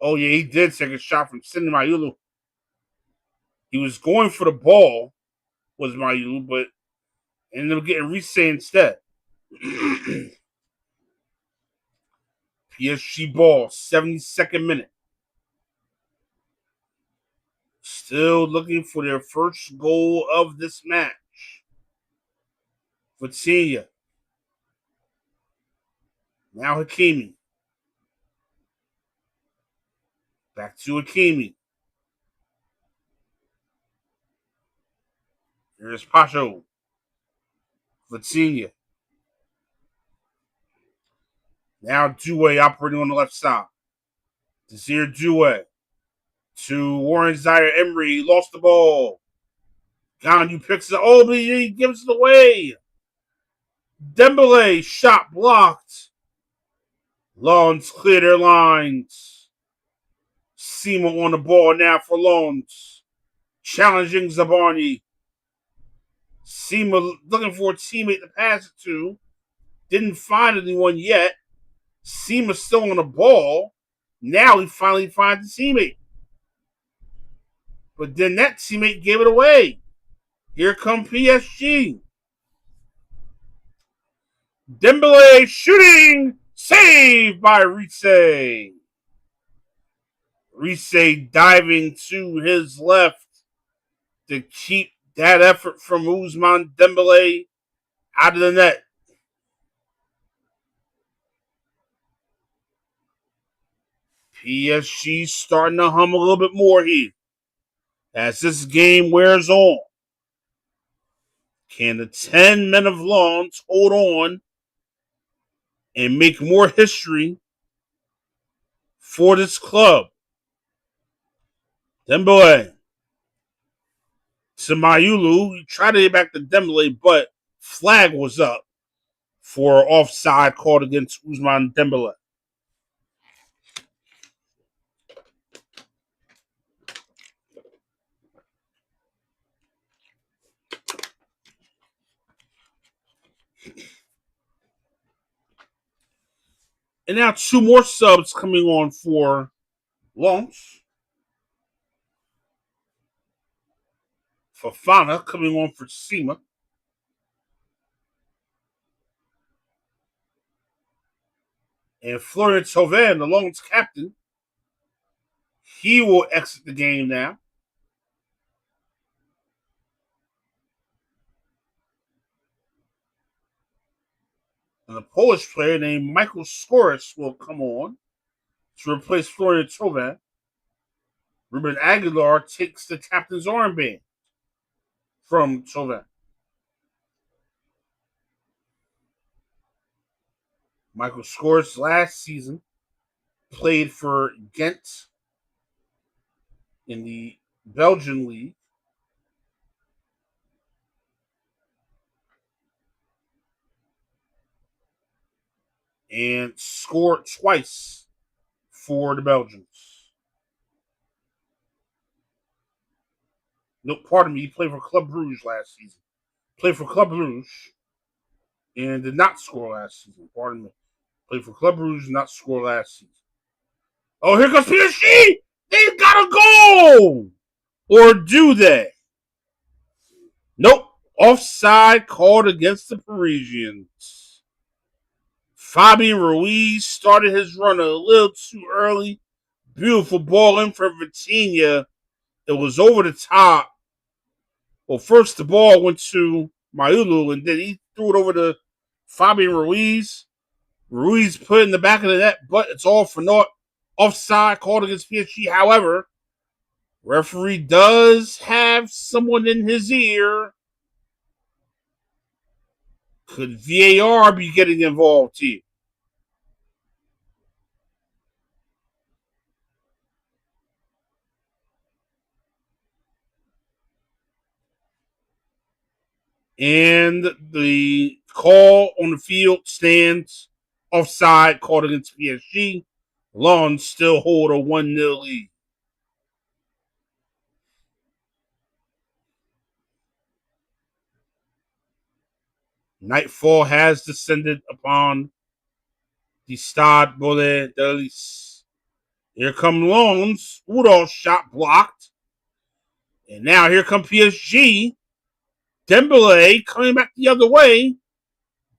Oh, yeah, he did take a shot from Sini Mayulu. He was going for the ball, was Mayulu, but ended up getting Risse instead. PSG ball, 72nd minute. Still looking for their first goal of this match. Vitinha. Now Hakimi. Back to Hakimi. Here's Pacho. Vitinha. Now Doué operating on the left side. Desire Doué. To Warren Zaire Emery. Lost the ball. Ganu picks it. Oh, but he gives it away. Dembele. Shot blocked. Longs clear their lines. Sima on the ball now for Longs. Challenging Zabarni. Sima looking for a teammate to pass it to. Didn't find anyone yet. Sima still on the ball. Now he finally finds a teammate. But then that teammate gave it away. Here come PSG. Dembele shooting. Saved by Risse. Risse diving to his left to keep that effort from Ousmane Dembele out of the net. PSG starting to hum a little bit more here as this game wears on. Can the 10 men of Longs hold on and make more history for this club? Dembele to Mayulu. He tried to get back to Dembele, but flag was up for offside called against Ousmane Dembele. And now 2 more subs coming on for Lens. Fofana coming on for Sima. And Florian Thauvin, the Lens captain, he will exit the game now. And a Polish player named Michael Skoris will come on to replace Florian Thauvin. Ruben Aguilar takes the captain's armband from Thauvin. Michael Skoris last season played for Ghent in the Belgian league. And scored twice for the Belgians. No, pardon me, he played for Club Brugge last season. Played for Club Brugge and did not score last season. Pardon me. Played for Club Brugge, not score last season. Oh, here comes PSG! They've got to go! Or do they? Nope. Offside called against the Parisians. Fabian Ruiz started his run a little too early. Beautiful ball in for Vitinha. It was over the top. Well, first the ball went to Mayulu, and then he threw it over to Fabian Ruiz. Ruiz put it in the back of the net, but it's all for naught. Offside called against PSG. However, referee does have someone in his ear. Could VAR be getting involved here? And the call on the field stands. Offside called against PSG. Lens still hold a 1-0 lead. Nightfall has descended upon the Stade Bollé de Lys. Here come Lens. Udall's shot blocked. And now here come PSG. Dembele coming back the other way.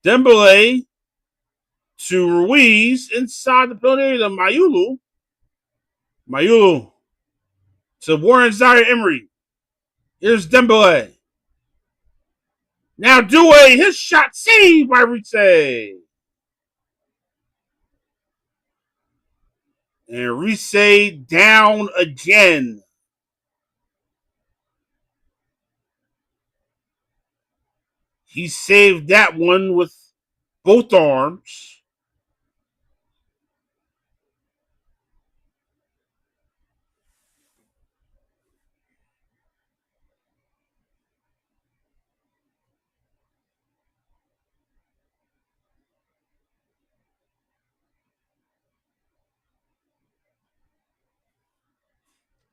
Dembele to Ruiz inside the penalty area to Mayulu. Mayulu to Warren Zaire-Emery. Here's Dembele. Now Doué, his shot saved by Rice. And Rice down again. He saved that one with both arms.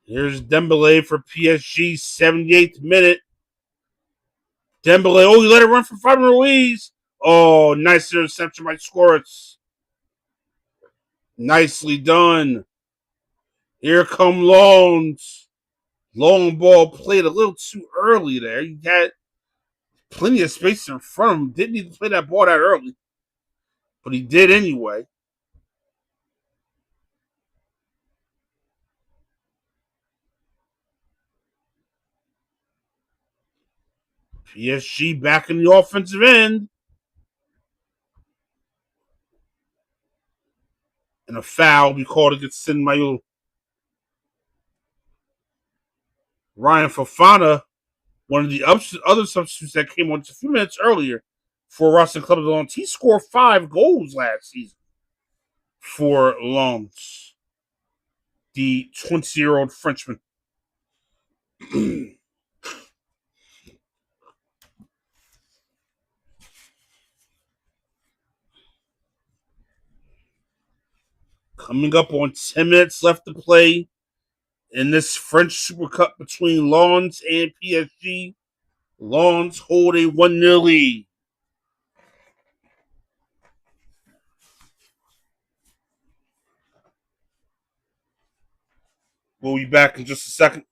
Here's Dembele for PSG, 78th minute. Dembele, oh, he let it run for Fabian Ruiz. Oh, nice interception by Skoritz. Nicely done. Here come Lens. Long ball played a little too early there. He had plenty of space in front of him. Didn't need to play that ball that early. But he did anyway. PSG back in the offensive end. And a foul will be called against Sin Mayul. Ryan Fofana, one of the other substitutes that came on just a few minutes earlier for Racing Club de Lens. He scored 5 goals last season for Lens, the 20-year-old Frenchman. Coming up on 10 minutes left to play in this French Super Cup between Lens and PSG. Lens hold a 1-0 lead. We'll be back in just a second.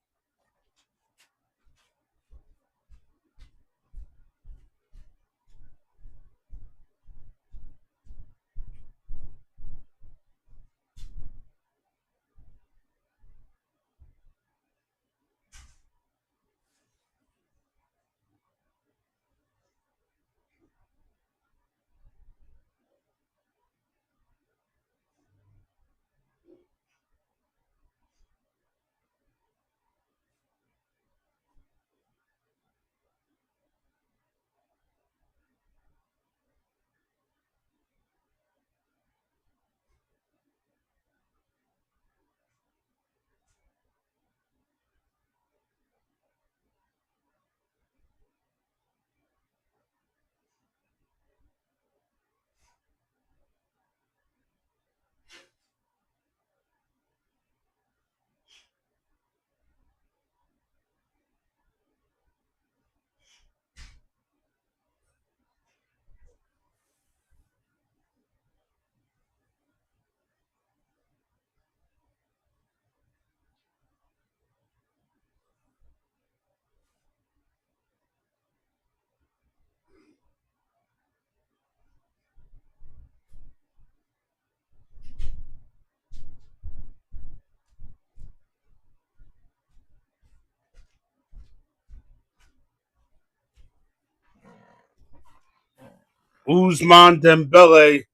Ousmane Dembele.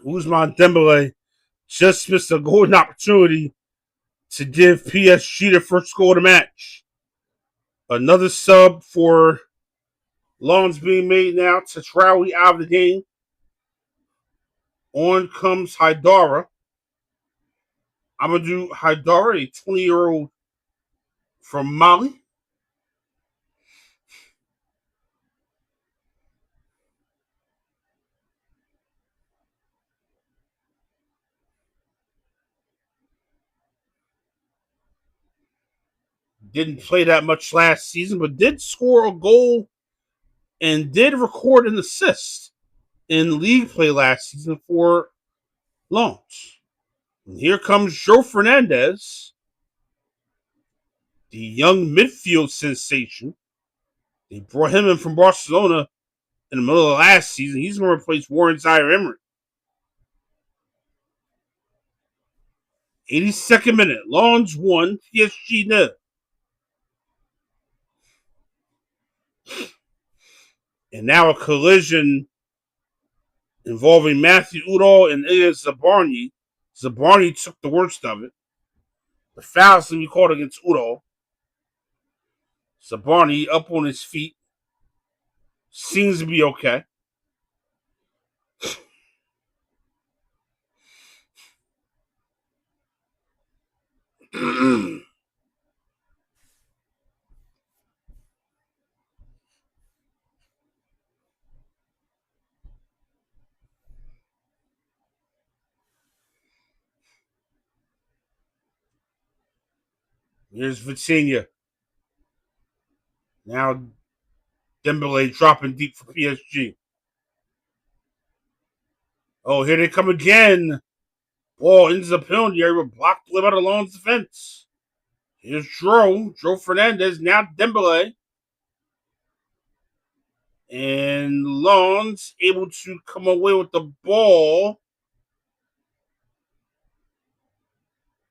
Ousmane Dembele just missed a golden opportunity to give PSG the first goal of the match. Another sub for Long's being made now. Tatrawi out of the game. On comes Haidara. Amadou Haidara, a 20-year-old from Mali. Didn't play that much last season, but did score a goal and did record an assist in league play last season for Lens. And here comes Joe Fernandez, the young midfield sensation. They brought him in from Barcelona in the middle of last season. He's going to replace Warren Zaire-Emery. 82nd minute. Lens 1, PSG 0. And now a collision involving Matthew Udall and Ilya Zabarny. Zabarny took the worst of it. The foul is going to be called against Udall. Zabarny up on his feet. Seems to be okay. Here's Vitinha. Now Dembele dropping deep for PSG. Oh, here they come again. Ball into the penalty area, blocked by the Lens defense. Here's Joe Fernandez, now Dembele. And Lens able to come away with the ball.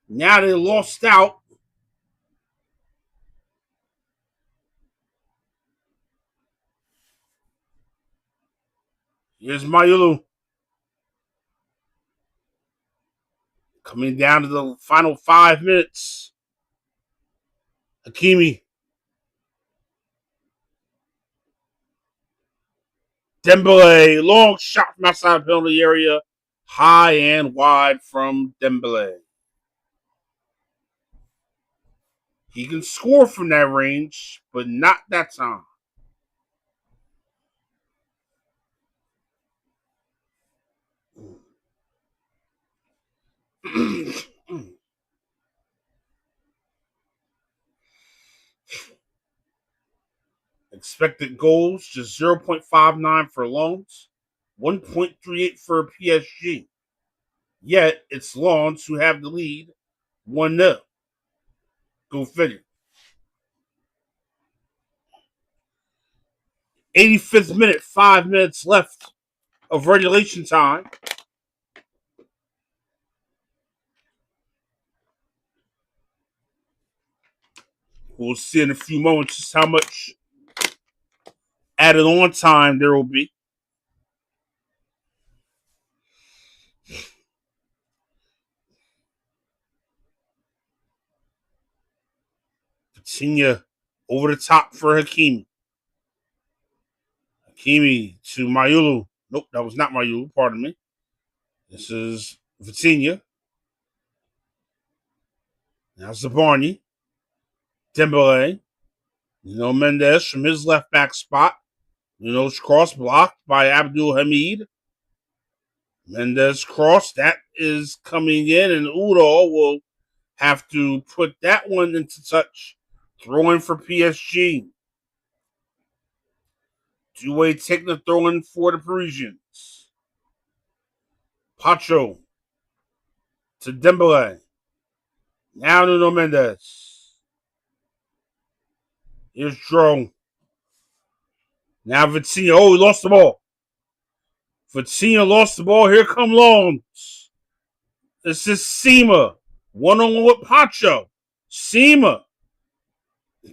Now they lost out. Here's Mayulu. Coming down to the final 5 minutes. Hakimi. Dembele. Long shot from outside the penalty area. High and wide from Dembele. He can score from that range, but not that time. Expected goals just 0.59 for Lens, 1.38 for PSG. Yet it's Lens who have the lead 1-0. Go figure. 85th minute, 5 minutes left of regulation time. We'll see in a few moments just how much added on time there will be. Vitinha over the top for Hakimi. Hakimi to Mayulu. Nope, that was not Mayulu. Pardon me. This is Vitinha. Now Zabarni. Dembele. Mendes from his left back spot. Cross blocked by Abdul Hamid. Mendes cross. That is coming in, and Udall will have to put that one into touch. Throw in for PSG. Two-way taking the throw in for the Parisians. Pacho to Dembele. Now Nuno Mendes. Here's Drone. Now Vitinha. Oh, he lost the ball. Vitinha lost the ball. Here come Longs. This is Sema. One-on-one with Pacho. Sema.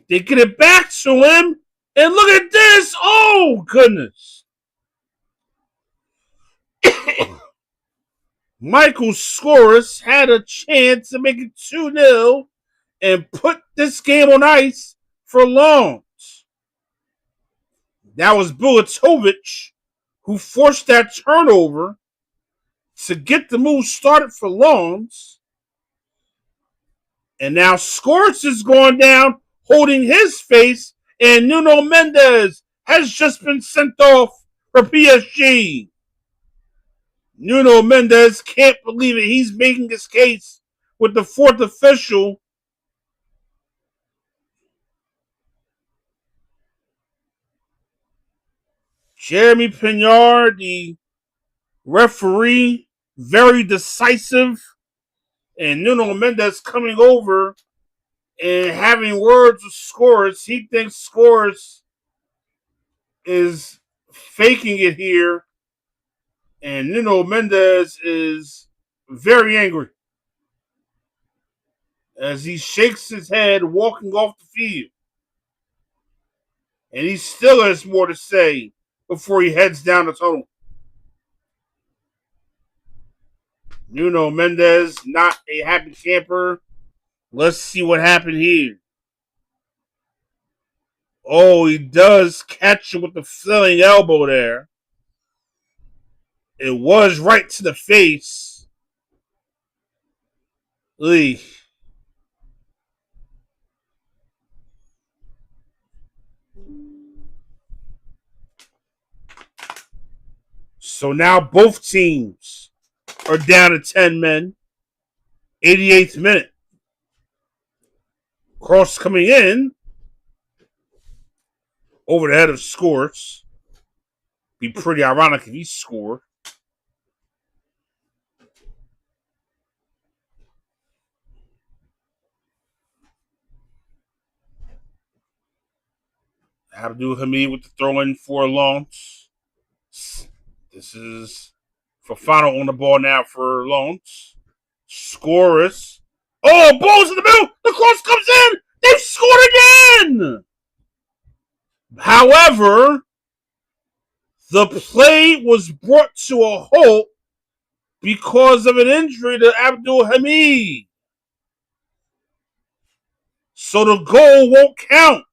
They get it back to him. And look at this. Oh, goodness. Michael Scores had a chance to make it 2-0 and put this game on ice for Longs. That was Bulatovic who forced that turnover to get the move started for Longs. And now Scores is going down, holding his face, and Nuno Mendes has just been sent off for PSG. Nuno Mendes can't believe it. He's making his case with the fourth official. Jeremy Pignard, the referee, very decisive. And Nuno Mendes coming over and having words with Scores. He thinks Scores is faking it here. And Nuno Mendes is very angry as he shakes his head walking off the field. And he still has more to say before he heads down the tunnel. Nuno Mendes, not a happy camper. Let's see what happened here. Oh, he does catch him with the flailing elbow there. It was right to the face. Lee. So now both teams are down to 10 men. 88th minute. Cross coming in over the head of Scores. Be pretty ironic if he scored. Abdul Hamid with the throw in for a launch. This is Fofana on the ball now for launch. Scores. Oh, balls in the middle. The cross comes in. They've scored again. However, the play was brought to a halt because of an injury to Abdul Hamid. So the goal won't count.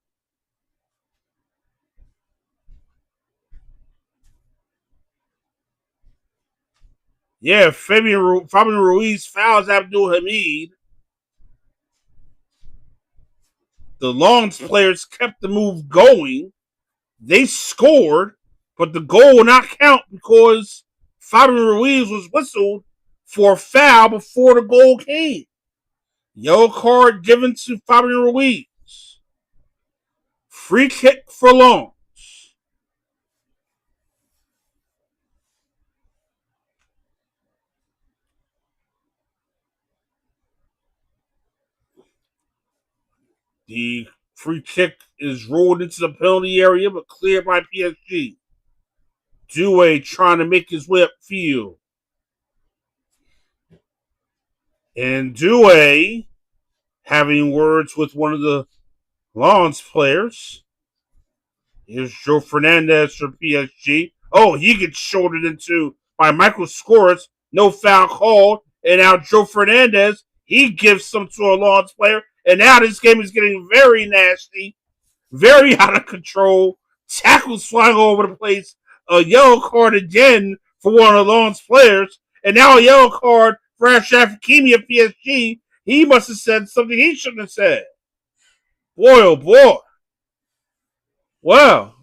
Yeah, Fabian Ruiz fouls Abdul Hamid. The Longs players kept the move going. They scored, but the goal will not count because Fabian Ruiz was whistled for a foul before the goal came. Yellow card given to Fabian Ruiz. Free kick for Longs. The free kick is rolled into the penalty area, but cleared by PSG. Doué trying to make his way upfield. And Doué having words with one of the Lens players. Here's Joe Fernandez for PSG. Oh, he gets shouldered into by Michael Scores. No foul called. And now Joe Fernandez, he gives some to a Lens player. And now this game is getting very nasty, very out of control. Tackles flying all over the place. A yellow card again for one of the Lens players. And now a yellow card for Achraf Hakimi of PSG. He must have said something he shouldn't have said. Boy, oh boy. Wow.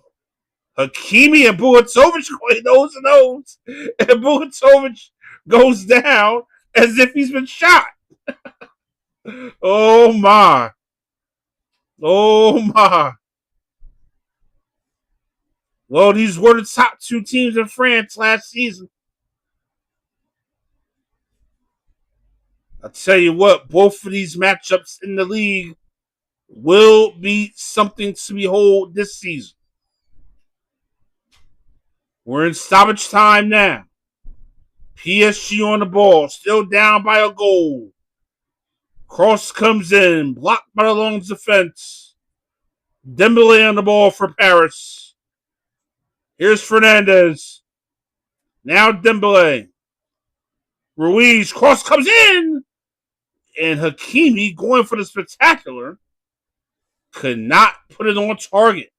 Hakimi and Bulatovic going nose to nose. And Bulatovic goes down as if he's been shot. Oh my. Oh my. Well, these were the top two teams in France last season. I'll tell you what, both of these matchups in the league will be something to behold this season. We're in stoppage time now. PSG on the ball, still down by a goal. Cross comes in, blocked by the Lens defense. Dembele on the ball for Paris. Here's Fernandez. Now Dembele. Ruiz, cross comes in. And Hakimi, going for the spectacular, could not put it on target.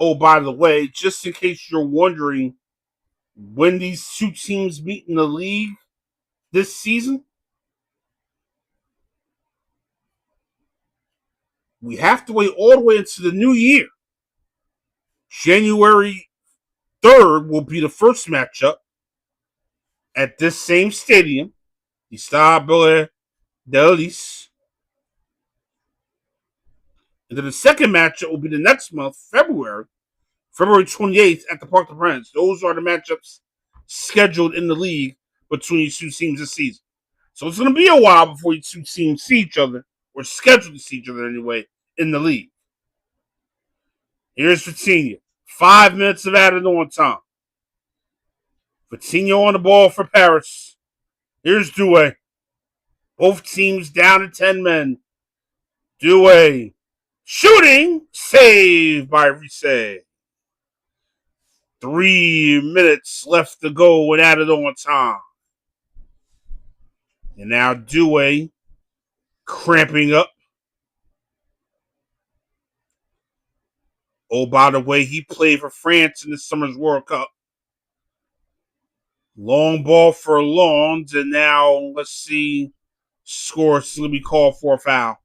Oh, by the way, just in case you're wondering when these two teams meet in the league this season, we have to wait all the way into the new year. January 3rd will be the first matchup at this same stadium, the Stade d'Elys. And then the second matchup will be the next month, February 28th at the Parc des Princes. Those are the matchups scheduled in the league between these two teams this season. So it's going to be a while before these two teams see each other, or scheduled to see each other anyway, in the league. Here's Vitinha. 5 minutes of added on time. Vitinha on the ball for Paris. Here's Doué. Both teams down to 10 men. Doué. Shooting. Saved by Risse. 3 minutes left to go and added on time. And now Doué cramping up. Oh, by the way, he played for France in this summer's World Cup. Long ball for Lens, and now let's see. Scores going to be called for a foul.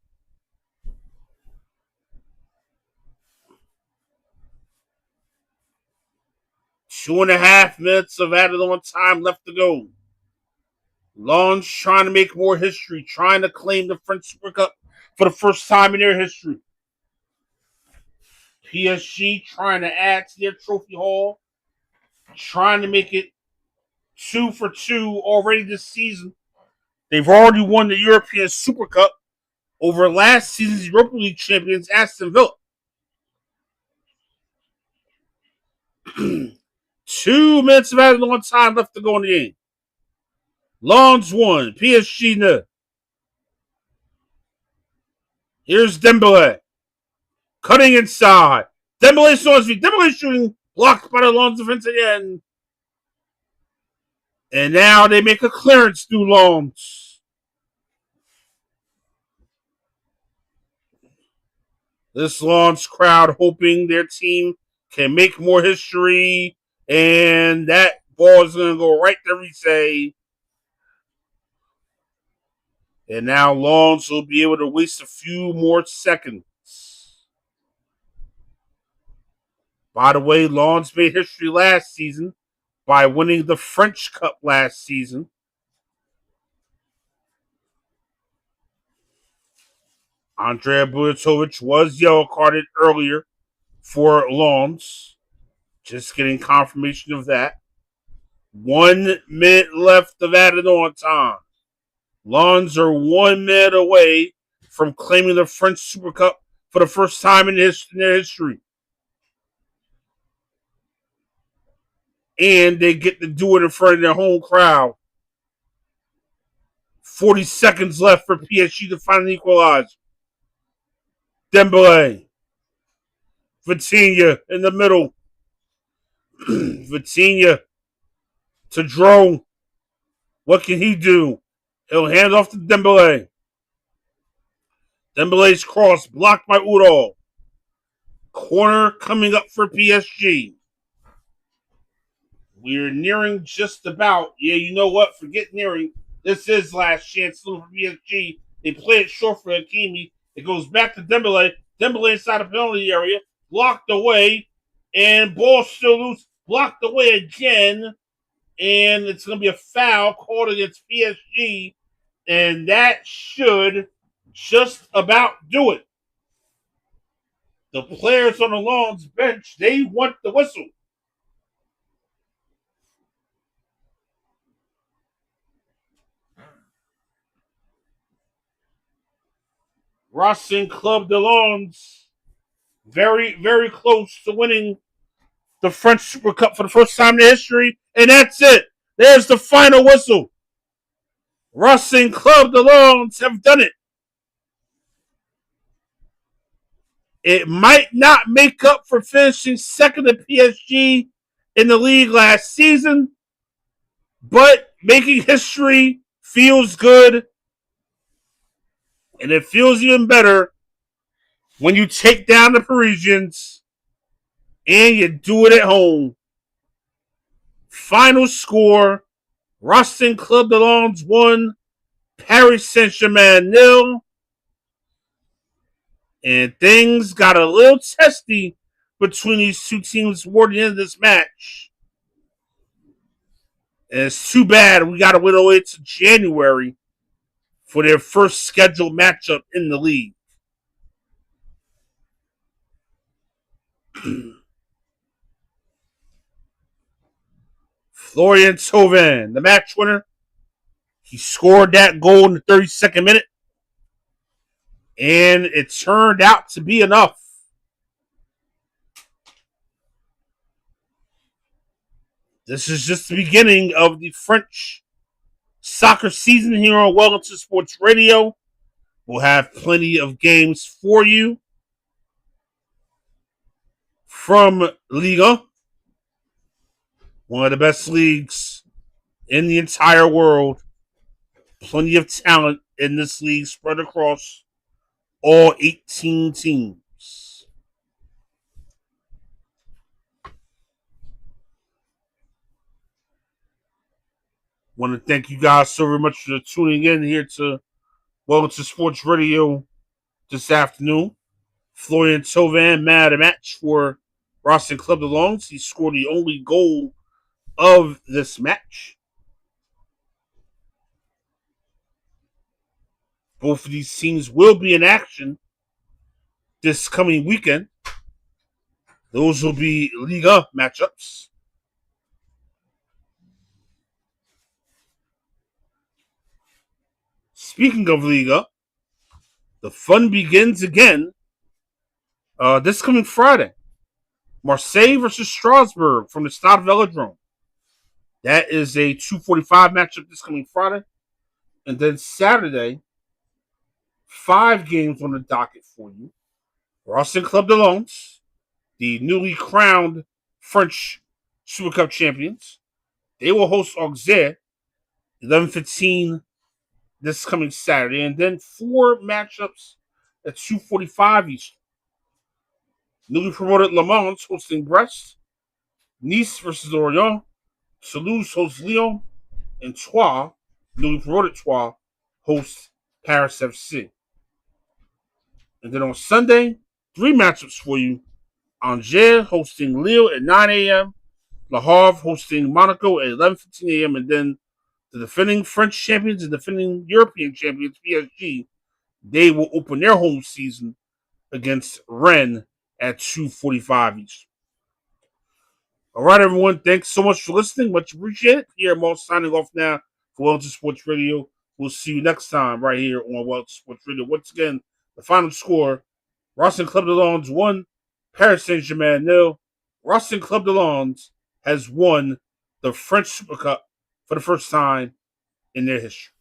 Two and a half minutes of added on time left to go. Lens trying to make more history, trying to claim the French Super Cup for the first time in their history. PSG trying to add to their trophy haul, trying to make it 2 for 2 already this season. They've already won the European Super Cup over last season's Europa League champions, Aston Villa. 2 minutes of added on time left to go in the game. Lens 1, PSG 0. Here's Dembele. Cutting inside. Dembele on his feet. Dembele shooting, blocked by the Lens defense again. And now they make a clearance through Lens. This Lens crowd hoping their team can make more history. And that ball is going to go right to Risse. And now Lens will be able to waste a few more seconds. By the way, Lens made history last season by winning the French Cup last season. Andrea Bulatovic was yellow carded earlier for Lens. Just getting confirmation of that. 1 minute left of added on time. Lions are 1 minute away from claiming the French Super Cup for the first time in their history. And they get to do it in front of their home crowd. 40 seconds left for PSG to finally equalize. Dembele. Vitinha in the middle. Vitinha to Drone. What can he do? He'll hand off to Dembele. Dembele's cross blocked by Udall. Corner coming up for PSG. We're nearing just about. Yeah, you know what? Forget nearing. This is last chance for PSG. They play it short for Hakimi. It goes back to Dembele. Dembele inside the penalty area. Blocked away. And ball still loose. Blocked away again. And it's going to be a foul called against PSG. And that should just about do it. The players on the Lions bench, they want the whistle. Racing Club de Lions, very, very close to winning the French Super Cup for the first time in history. And that's it. There's the final whistle. Racing Club de Lions have done it. It might not make up for finishing second to PSG in the league last season, but making history feels good. And it feels even better when you take down the Parisians and you do it at home. Final score, Racing Club de Lions 1, Paris Saint-Germain 0. And things got a little testy between these two teams toward the end of this match. And it's too bad we got to wait away to January for their first scheduled matchup in the league. Florian Thauvin, the match winner. He scored that goal in the 32nd minute. And it turned out to be enough. This is just the beginning of the French soccer season here on Wellington Sports Radio. We'll have plenty of games for you from Liga, one of the best leagues in the entire world. Plenty of talent in this league spread across all 18 teams. Want to thank you guys so very much for tuning in here to Wellington Sports Radio this afternoon. Florian Thauvin, man of the match for Racing Club de Lions. He scored the only goal of this match. Both of these teams will be in action this coming weekend. Those will be Liga matchups. Speaking of Liga, the fun begins again this coming Friday. Marseille versus Strasbourg from the Stade Velodrome. That is a 2:45 matchup this coming Friday. And then Saturday, 5 games on the docket for you. Racing Club de Lions, the newly crowned French Super Cup champions. They will host Auxerre, 11:15 this coming Saturday. And then 4 matchups at 2:45 Eastern. Newly promoted Le Mans hosting Brest. Nice versus Orient. Toulouse hosts Lyon. And Troyes, newly promoted Troyes, hosts Paris FC. And then on Sunday, 3 matchups for you. Angers hosting Lille at 9 a.m. Le Havre hosting Monaco at 11:15 a.m. And then the defending French champions and defending European champions, PSG, they will open their home season against Rennes at 2:45 Eastern. All right, everyone. Thanks so much for listening. Much appreciated. Here, I'm all signing off now for Wellington Sports Radio. We'll see you next time right here on Wellington Sports Radio. Once again, the final score: Racing Club de Lens 1, Paris Saint-Germain 0. Racing Club de Lens has won the French Super Cup for the first time in their history.